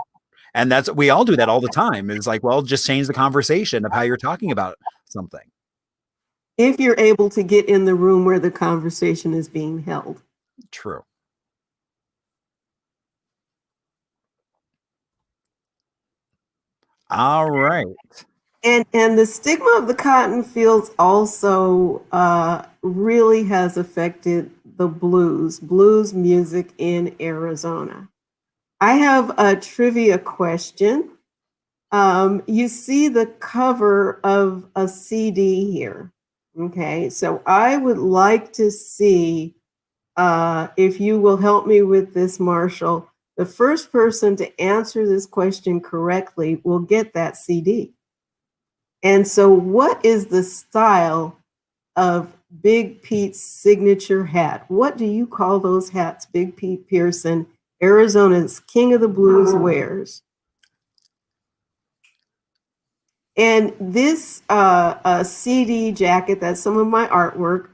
And we all do that all the time. It's like, well, just change the conversation of how you're talking about something. If you're able to get in the room where the conversation is being held. True. All right. And the stigma of the cotton fields also really has affected the blues music in Arizona. I have a trivia question. You see the cover of a CD here. Okay, so I would like to see if you will help me with this, Marshall. The first person to answer this question correctly will get that CD. And so, what is the style of Big Pete's signature hat? What do you call those hats Big Pete Pearson, Arizona's King of the Blues, wears? And this CD jacket, that's some of my artwork.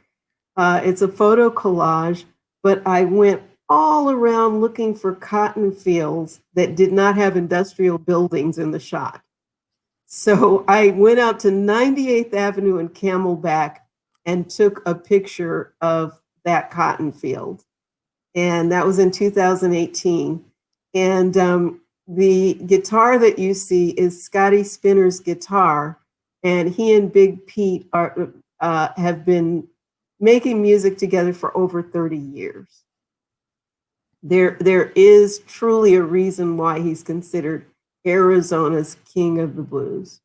It's a photo collage, but I went all around looking for cotton fields that did not have industrial buildings in the shot. So I went out to 98th Avenue and Camelback and took a picture of that cotton field. And that was in 2018. And the guitar that you see is Scotty Spinner's guitar. And he and Big Pete have been making music together for over 30 years. There is truly a reason why he's considered Arizona's King of the Blues.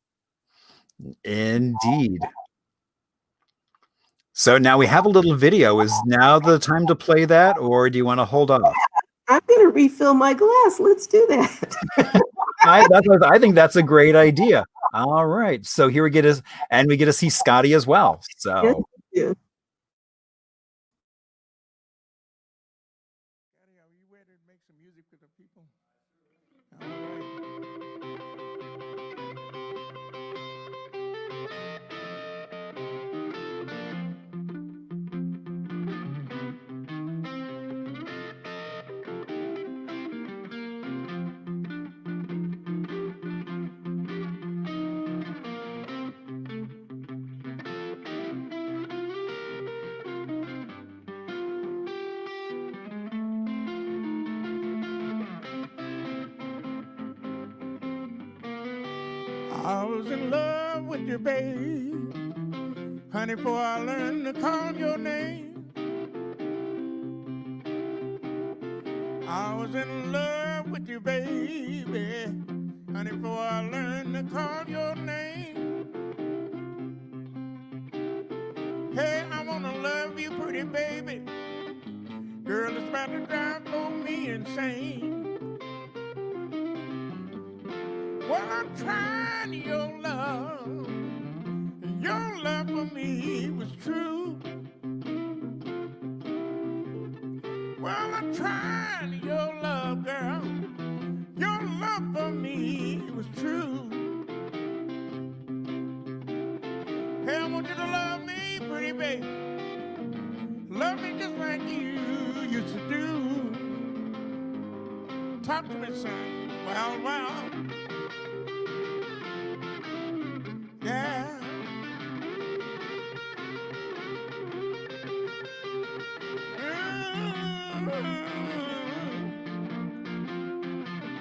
Indeed. So now we have a little video. Is now the time to play that, or do you want to hold off? I'm going to refill my glass. Let's do that. I think that's a great idea. All right. So here we get to see Scotty as well. So. Yes, Scotty, are you ready to make some music with the people? All right. I was in love with you, babe. Honey, before I learned to call your name. I was in love with you, baby. Honey, before I learned to call your name. Hey, I wanna love you, pretty baby. Girl, it's about to drive for me insane. Well, I'm trying your love. Your love for me was true. Well, I'm trying your love, girl. Your love for me was true. Hey, I want you to love me, pretty baby. Love me just like you used to do. Talk to me, son. Well, well. Yeah.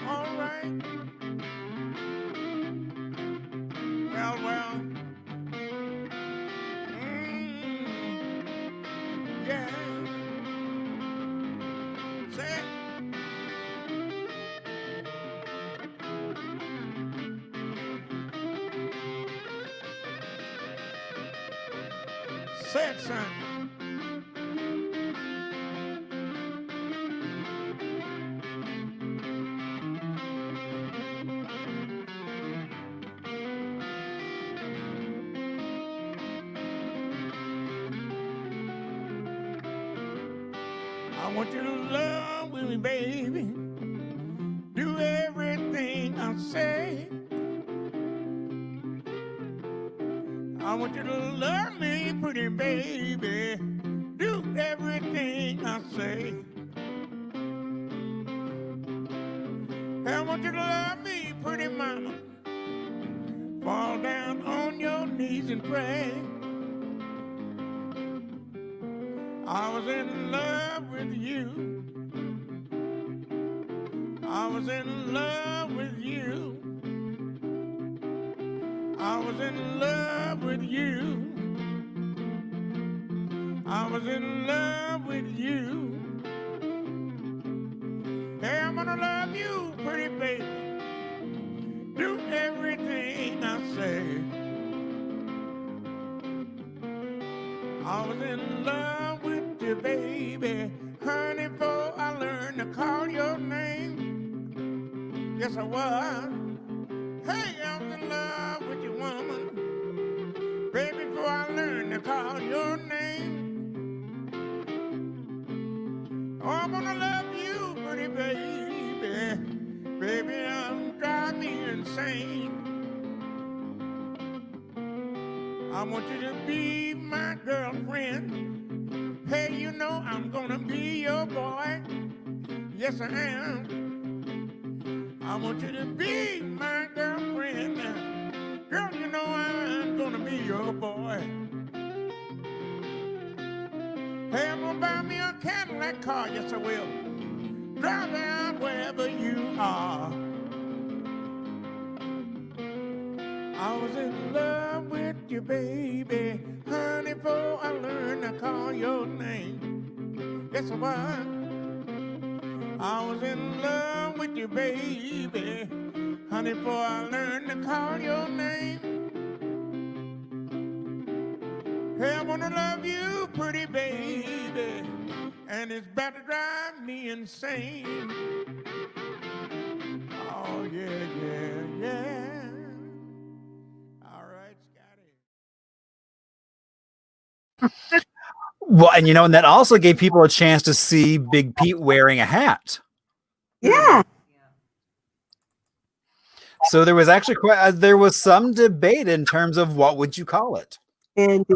All right. Well, well. Yeah. Say it. Say it, son. I want you to love with me, baby. Do everything I say. I want you to love me, pretty baby. Do everything I say. I want you to love me, pretty mama. Fall down on your knees and pray. I was in love with you. I was in love with you. I was in love with you. I was in love with you. Hey, I'm gonna love you, pretty baby. Do everything I say. I was in love with you, baby. Honey, before I learned to call your name. Yes, I was. Hey, I was in love with you, woman. Baby, before I learned to call your name. Oh, I'm gonna love you, pretty baby. Baby, I'm driving me insane. I want you to be my girlfriend. Hey, you know I'm gonna be your boy. Yes, I am. I want you to be my girlfriend. Girl, you know I'm gonna be your boy. Hey, I'm gonna buy me a Cadillac car. Yes, I will. Drive out wherever you are. I was in love with you, baby. Honey, before I learned to call your name. Yes, I was. I was in love with you, baby. Honey, before I learned to call your name. Hey, I wanna love you, pretty baby. And it's about to drive me insane. Oh, yeah, yeah, yeah. All right, Scotty. Well, and and that also gave people a chance to see Big Pete wearing a hat. Yeah. So there was actually there was some debate in terms of what would you call it. And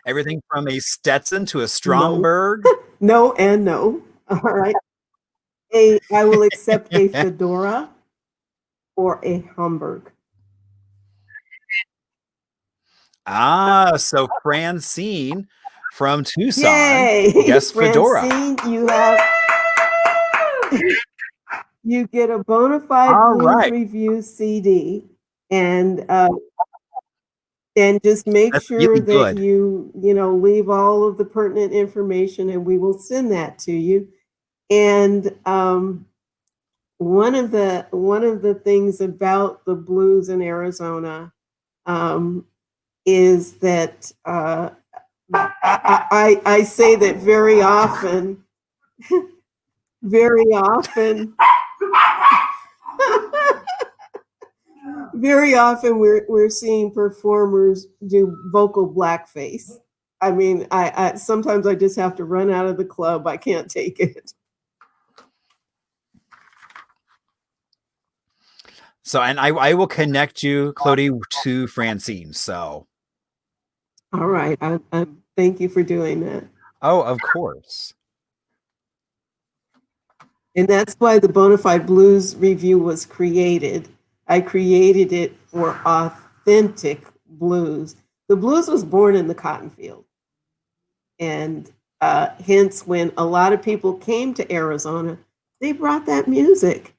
Everything from a Stetson to a no, Stromberg. no, and no. All right. I will accept a fedora or a Hamburg. Ah, so Francine from Tucson. Yay! Yes, fedora. Francine, you get a bona fide All blues right. review CD And just make That's sure really that good. you leave all of the pertinent information, and we will send that to you. And one of the things about the blues in Arizona is that I say that very often, very often, very often we're seeing performers do vocal blackface. I mean, I sometimes I just have to run out of the club. I can't take it. So, and I will connect you, Clottee, to Francine. So, All right. I thank you for doing that. oh, of course. And that's why the Bonafide Blues Review was created. I created it for authentic blues. The blues was born in the cotton field. And hence, when a lot of people came to Arizona, they brought that music.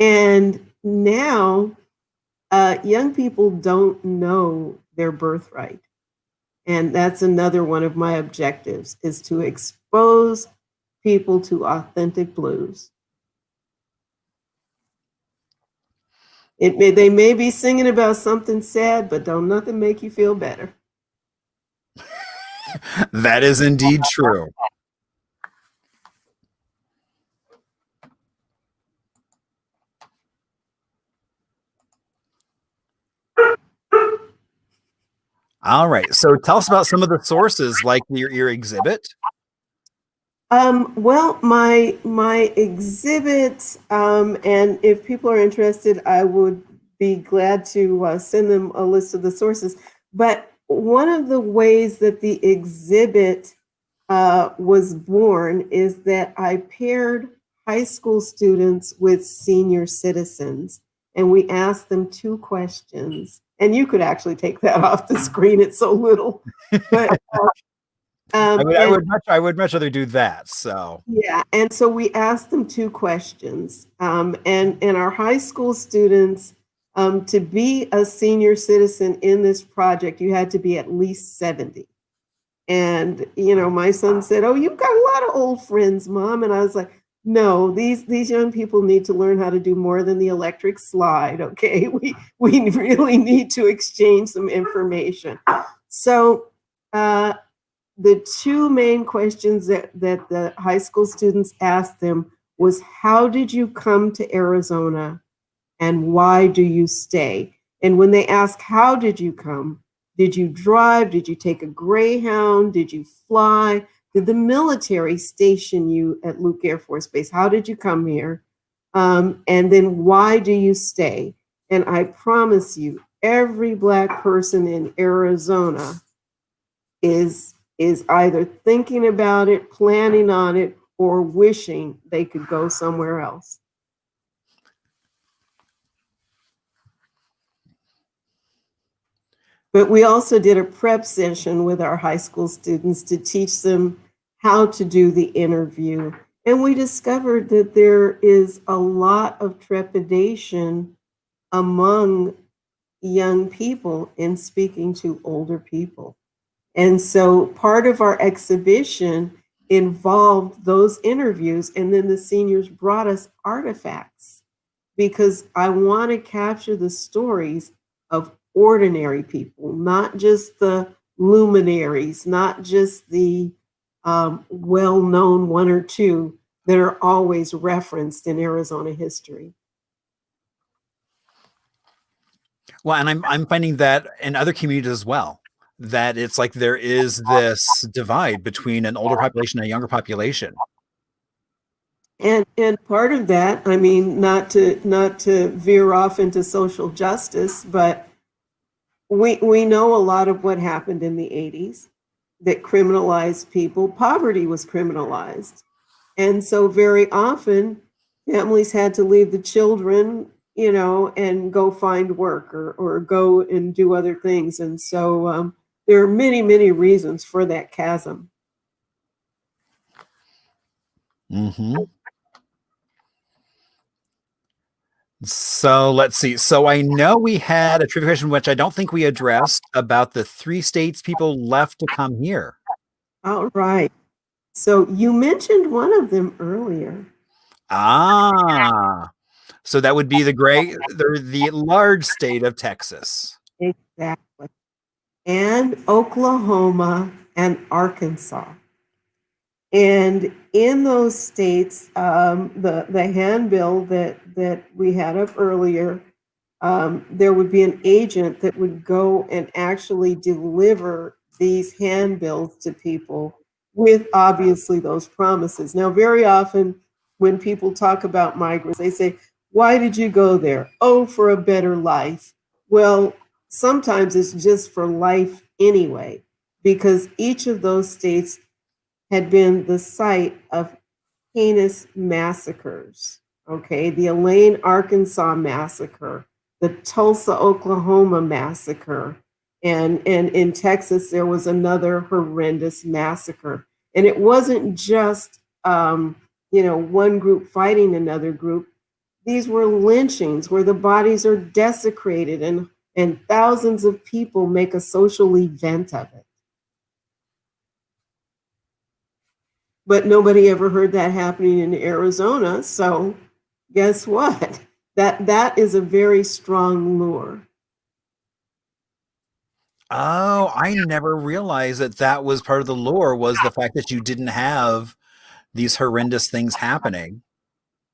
And now, young people don't know their birthright. And that's another one of my objectives, is to expose people to authentic blues. They may be singing about something sad, but don't nothing make you feel better. That is indeed true. All right. So tell us about some of the sources, like your exhibit. Well, my exhibit, and if people are interested, I would be glad to send them a list of the sources. But one of the ways that the exhibit was born is that I paired high school students with senior citizens, and we asked them 2 questions. And you could actually take that off the screen; it's so little. But I would much rather do that. So yeah, and so we asked them 2 questions, and our high school students, to be a senior citizen in this project, you had to be at least 70. And my son said, "Oh, you've got a lot of old friends, Mom." And I was like, "No, these young people need to learn how to do more than the electric slide. Okay, we really need to exchange some information." So. The 2 main questions that the high school students asked them was, how did you come to Arizona and why do you stay? And when they asked, how did you come? Did you drive? Did you take a Greyhound? Did you fly? Did the military station you at Luke Air Force Base? How did you come here? And then why do you stay? And I promise you, every Black person in Arizona is either thinking about it, planning on it, or wishing they could go somewhere else. But we also did a prep session with our high school students to teach them how to do the interview. And we discovered that there is a lot of trepidation among young people in speaking to older people. And so part of our exhibition involved those interviews, and then the seniors brought us artifacts, because I want to capture the stories of ordinary people, not just the luminaries, not just the well-known 1 or 2 that are always referenced in Arizona history. well, and I'm finding that in other communities as well, that it's like there is this divide between an older population and a younger population. And part of that, I mean, not to veer off into social justice, but we know a lot of what happened in the 80s that criminalized people. Poverty was criminalized. And so very often families had to leave the children, and go find work or go and do other things. And so there are many, many reasons for that chasm. Mm-hmm. So let's see. So I know we had a trivia question, which I don't think we addressed, about the 3 states people left to come here. All right. So you mentioned one of them earlier. Ah, so that would be the large state of Texas. Exactly. And Oklahoma and Arkansas. And in those states, the handbill that we had up earlier, there would be an agent that would go and actually deliver these handbills to people with obviously those promises. Now, very often when people talk about migrants, they say, "Why did you go there?" "Oh, for a better life." Well, sometimes it's just for life anyway, because each of those states had been the site of heinous massacres. Okay, the Elaine, Arkansas massacre, the Tulsa, Oklahoma massacre, and in Texas there was another horrendous massacre. And it wasn't just one group fighting another group. These were lynchings where the bodies are desecrated and thousands of people make a social event of it. But nobody ever heard that happening in Arizona. So guess what? That is a very strong lure. Oh, I never realized that was part of the lure, was the fact that you didn't have these horrendous things happening.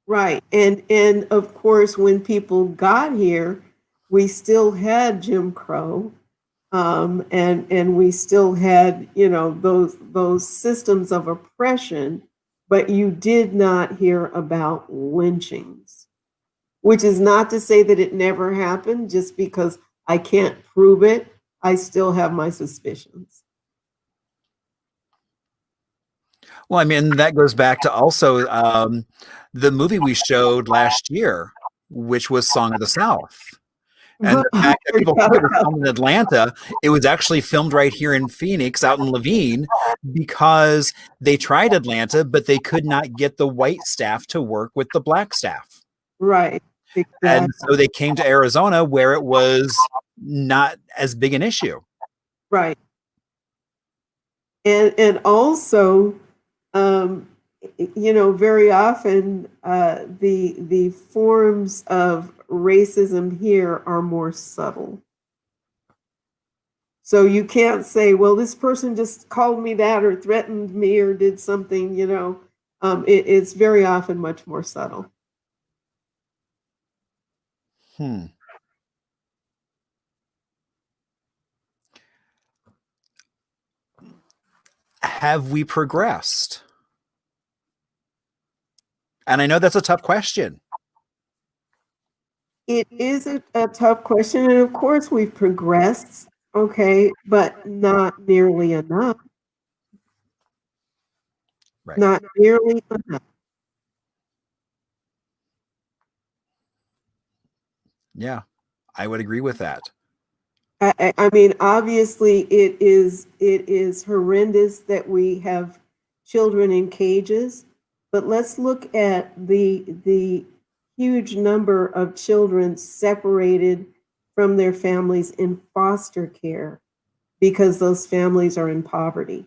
Right. And of course, when people got here, we still had Jim Crow. And we still had, those systems of oppression, but you did not hear about lynchings, which is not to say that it never happened. Just because I can't prove it, I still have my suspicions. Well, I mean, that goes back to also the movie we showed last year, which was Song of the South. And the fact that people think it was filmed in Atlanta, it was actually filmed right here in Phoenix, out in Laveen, because they tried Atlanta, but they could not get the white staff to work with the black staff. Right. And Exactly. so they came to Arizona, where it was not as big an issue. Right. And also, very often the forms of racism here are more subtle. So you can't say, well, this person just called me that or threatened me or did something, it's very often much more subtle. Have we progressed? And I know that's a tough question. It is a tough question. And of course, we've progressed, okay, but not nearly enough. Right. Not nearly enough. Yeah, I would agree with that. I mean, obviously, it is horrendous that we have children in cages, but let's look at the huge number of children separated from their families in foster care because those families are in poverty.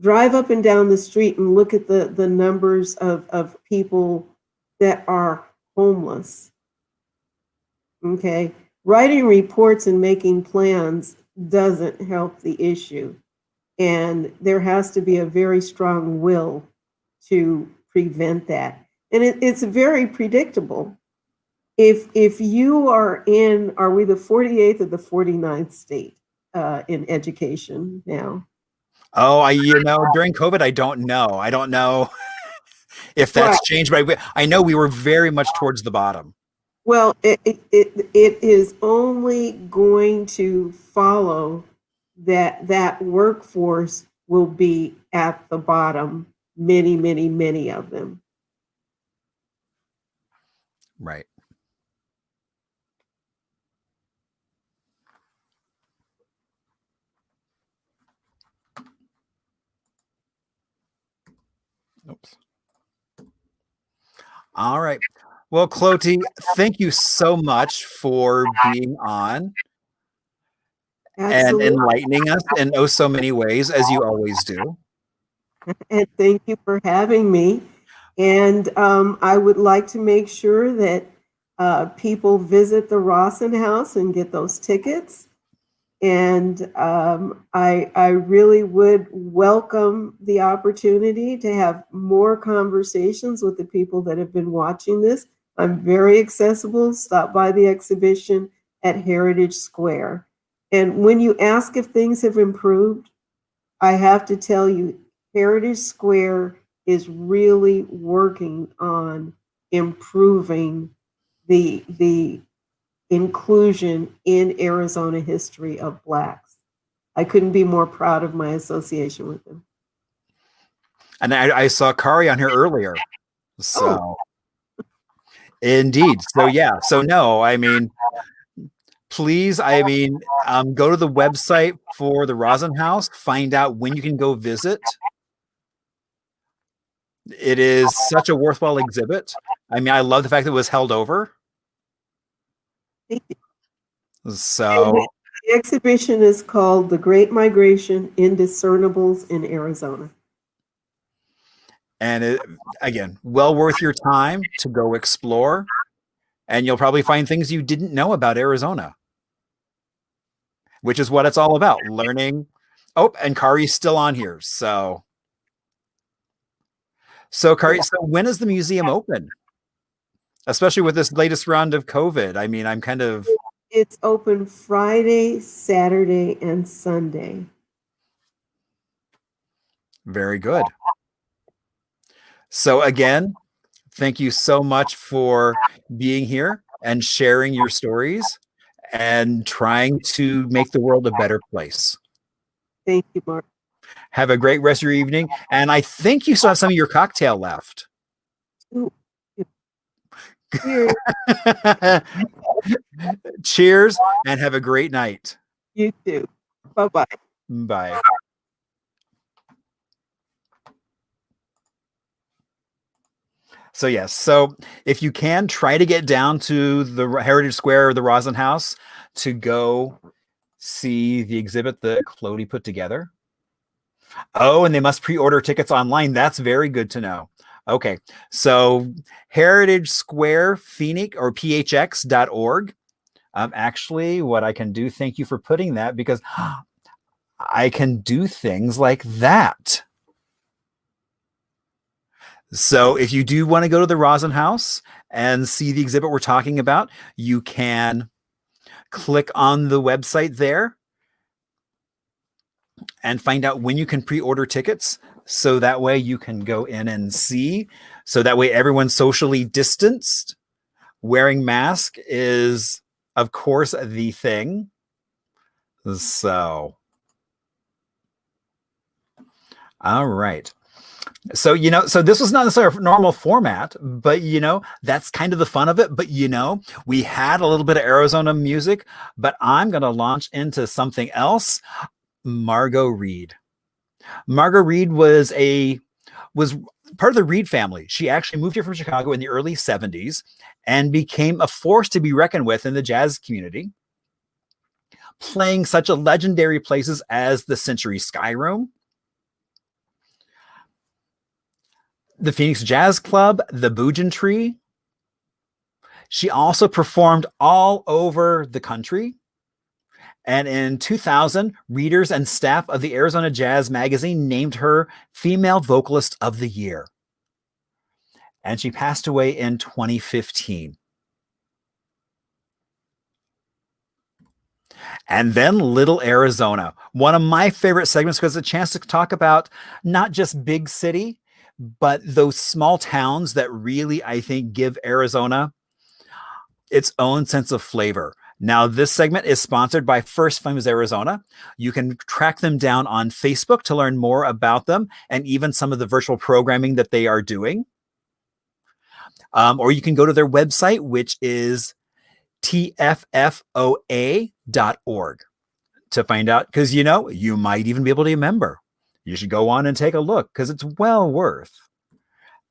Drive up and down the street and look at the numbers of people that are homeless. Okay. Writing reports and making plans doesn't help the issue. And there has to be a very strong will to prevent that. And it's very predictable. If you are we the 48th or the 49th state in education now? Oh, during COVID, I don't know. I don't know if Right. that's changed, but I know we were very much towards the bottom. Well, it is only going to follow that workforce will be at the bottom, many, many, many of them. Right. Oops. All right. Well, Clottee, thank you so much for being on and Absolutely. enlightening us in oh so many ways, as you always do. And thank you for having me. And I would like to make sure that people visit the Rawson House and get those tickets. And I really would welcome the opportunity to have more conversations with the people that have been watching this. I'm very accessible. Stop by the exhibition at Heritage Square. And when you ask if things have improved, I have to tell you, Heritage Square is really working on improving the inclusion in Arizona history of Blacks. I couldn't be more proud of my association with them. And I saw Kari on here earlier. So, indeed. So, yeah. So, no, I mean, please, go to the website for the Rosin House, find out when you can go visit. It is such a worthwhile exhibit. I mean, I love the fact that it was held over. So the exhibition is called The Great Migration: Indiscernibles in Arizona. And again, well worth your time to go explore. And you'll probably find things you didn't know about Arizona, which is what it's all about, learning. Oh, and Kari's still on here. So Kari, so when is the museum open? Especially with this latest round of COVID. I mean, It's open Friday, Saturday, and Sunday. Very good. So again, thank you so much for being here and sharing your stories and trying to make the world a better place. Thank you, Mark. Have a great rest of your evening. And I think you still have some of your cocktail left. Ooh. Cheers. Cheers and have a great night. You too. Bye-bye. Bye. So yes, so if you can, try to get down to the Heritage Square or the Rosin House to go see the exhibit that Clottee put together. Oh, and they must pre-order tickets online. That's very good to know. Okay, so Heritage Square Phoenix or phx.org. Actually, what I can do, thank you for putting that, because I can do things like that. So if you do want to go to the Rosin House and see the exhibit we're talking about, you can click on the website there and find out when you can pre-order tickets. So that way you can go in and see. So that way everyone's socially distanced. Wearing mask is, of course, the thing. So, all right. So, so this was not necessarily a normal format, but, that's kind of the fun of it. But, we had a little bit of Arizona music, but I'm going to launch into something else. Margot Reed. Margot Reed was part of the Reed family. She actually moved here from Chicago in the early 70s and became a force to be reckoned with in the jazz community, playing such a legendary places as the Century Sky Room, the Phoenix Jazz Club, the Boojin Tree. She also performed all over the country. And in 2000, readers and staff of the Arizona Jazz magazine named her Female Vocalist of the Year. And she passed away in 2015. And then Little Arizona, one of my favorite segments because it's a chance to talk about not just big city, but those small towns that really, I think, give Arizona its own sense of flavor. Now, this segment is sponsored by First Flames Arizona. You can track them down on Facebook to learn more about them and even some of the virtual programming that they are doing. Or you can go to their website, which is tffoa.org to find out, because, you might even be able to remember. You should go on and take a look because it's well worth.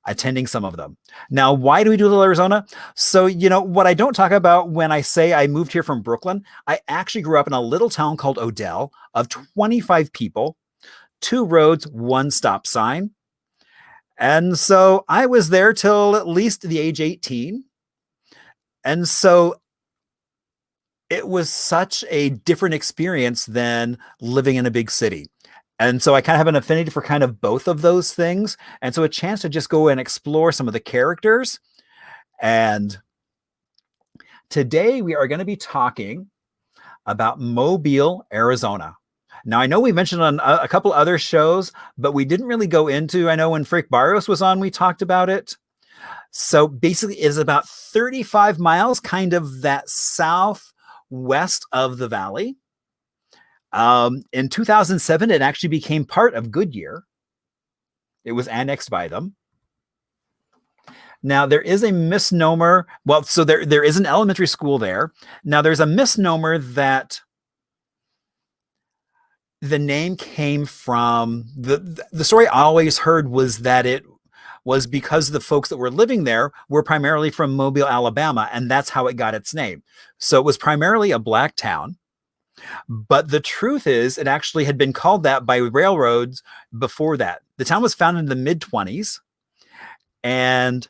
attending some of them. Now, why do we do Little Arizona? So, what I don't talk about when I say I moved here from Brooklyn, I actually grew up in a little town called Odell of 25 people, 2 roads, 1 stop sign. And so I was there till at least the age 18. And so it was such a different experience than living in a big city. And so I kind of have an affinity for kind of both of those things. And so a chance to just go and explore some of the characters. And today we are going to be talking about Mobile, Arizona. Now, I know we mentioned on a couple other shows, but we didn't really go into, I know when Frick Barrios was on, we talked about it. So basically it's about 35 miles, kind of that southwest of the valley. In 2007, it actually became part of Goodyear. It was annexed by them. Now, there is a misnomer. Well, so there is an elementary school there. Now, there's a misnomer that the name came from, the story I always heard was that it was because the folks that were living there were primarily from Mobile, Alabama, and that's how it got its name. So it was primarily a black town. But the truth is, it actually had been called that by railroads before that. The town was founded in the mid-20s, and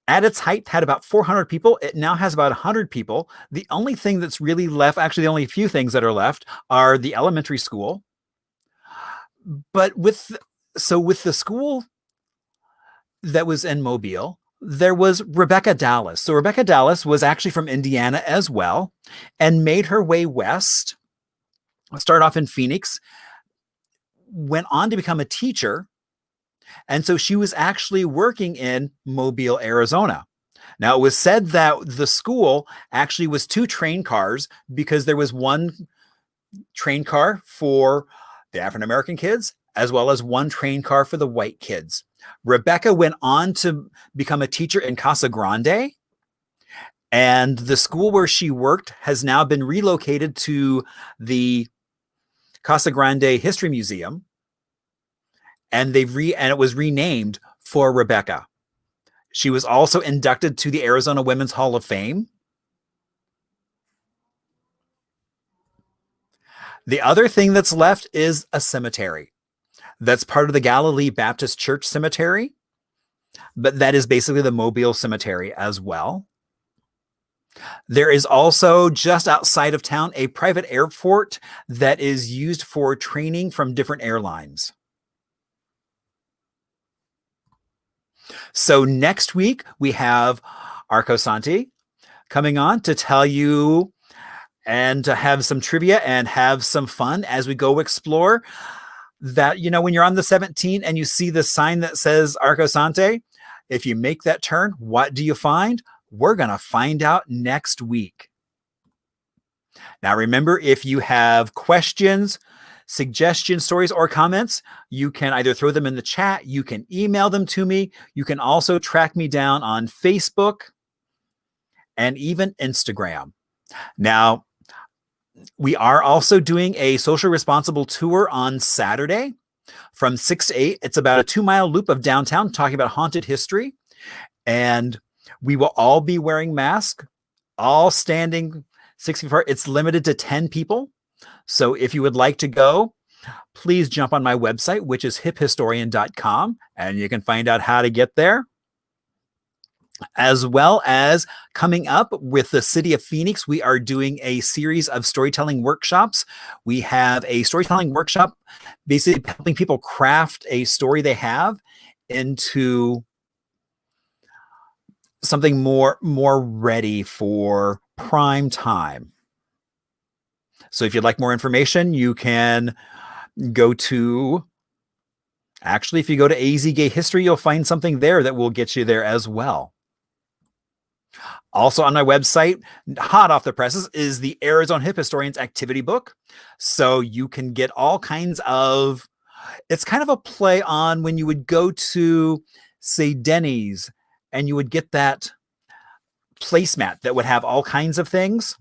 at its height had about 400 people. It now has about 100 people. The only thing that's really left, actually the only few things that are left, are the elementary school. But with the school that was in Mobile, there was Rebecca Dallas. So Rebecca Dallas was actually from Indiana as well and made her way west, started off in Phoenix, went on to become a teacher. And so she was actually working in Mobile, Arizona. Now, it was said that the school actually was 2 train cars because there was 1 train car for the African-American kids as well as 1 train car for the white kids. Rebecca went on to become a teacher in Casa Grande, and the school where she worked has now been relocated to the Casa Grande History Museum, and it was renamed for Rebecca. She was also inducted to the Arizona Women's Hall of Fame. The other thing that's left is a cemetery. That's part of the Galilee Baptist Church Cemetery, but that is basically the Mobile Cemetery as well. There is also, just outside of town, a private airport that is used for training from different airlines. So next week, we have Arco Santi coming on to tell you and to have some trivia and have some fun as we go explore that, when you're on the 17 and you see the sign that says Arco Santi, if you make that turn, what do you find? We're going to find out next week. Now, remember, if you have questions, suggestions, stories, or comments, you can either throw them in the chat, you can email them to me, you can also track me down on Facebook and even Instagram. Now, we are also doing a social responsible tour on Saturday from 6 to 8. It's about a 2-mile loop of downtown talking about haunted history. And we will all be wearing masks, all standing 6 feet apart. It's limited to 10 people. So if you would like to go, please jump on my website, which is hiphistorian.com, and you can find out how to get there. As well as coming up with the city of Phoenix, we are doing a series of storytelling workshops. We have a storytelling workshop basically helping people craft a story they have into something more ready for prime time. So if you'd like more information, you can go to, actually, if you go to AZ Gay History, you'll find something there that will get you there as well. Also on my website, hot off the presses, is the Arizona Hip Historians Activity Book. So you can get all kinds of, it's kind of a play on when you would go to, say, Denny's, and you would get that placemat that would have all kinds of things,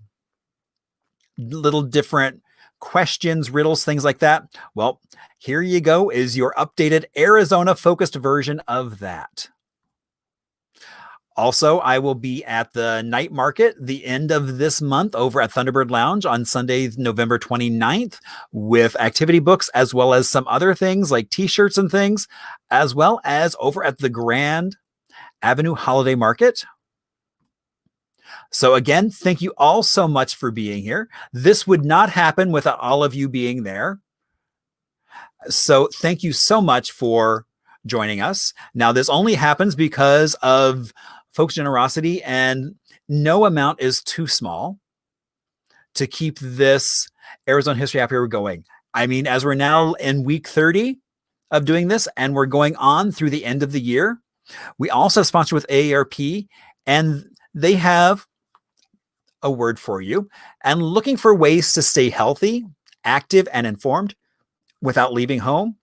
little different questions, riddles, things like that, well, here you go is your updated Arizona-focused version of that. Also, I will be at the night market the end of this month over at Thunderbird Lounge on Sunday, November 29th, with activity books, as well as some other things like t-shirts and things, as well as over at the Grand Avenue Holiday Market. So again, thank you all so much for being here. This would not happen without all of you being there. So thank you so much for joining us. Now, this only happens because of folks' generosity, and no amount is too small to keep this Arizona History Happy Hour going. I mean, as we're now in week 30 of doing this, and we're going on through the end of the year, we also sponsor with AARP, and they have a word for you. And looking for ways to stay healthy, active, and informed without leaving home,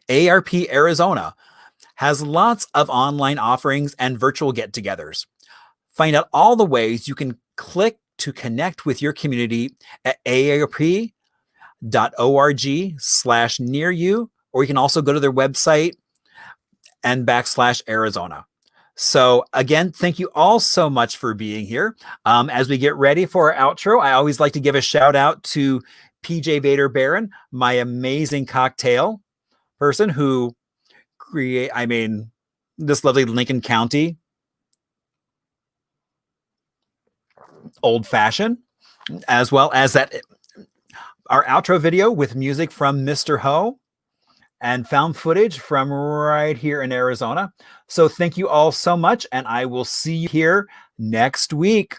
AARP Arizona has lots of online offerings and virtual get-togethers. Find out all the ways you can click to connect with your community at aarp.org/near-you, or you can also go to their website and /Arizona. So again, thank you all so much for being here. As we get ready for our outro, I always like to give a shout out to PJ Vader Barron, my amazing cocktail person who this lovely Lincoln County old fashioned, as well as our outro video with music from Mr. Ho and found footage from right here in Arizona. So thank you all so much, and I will see you here next week.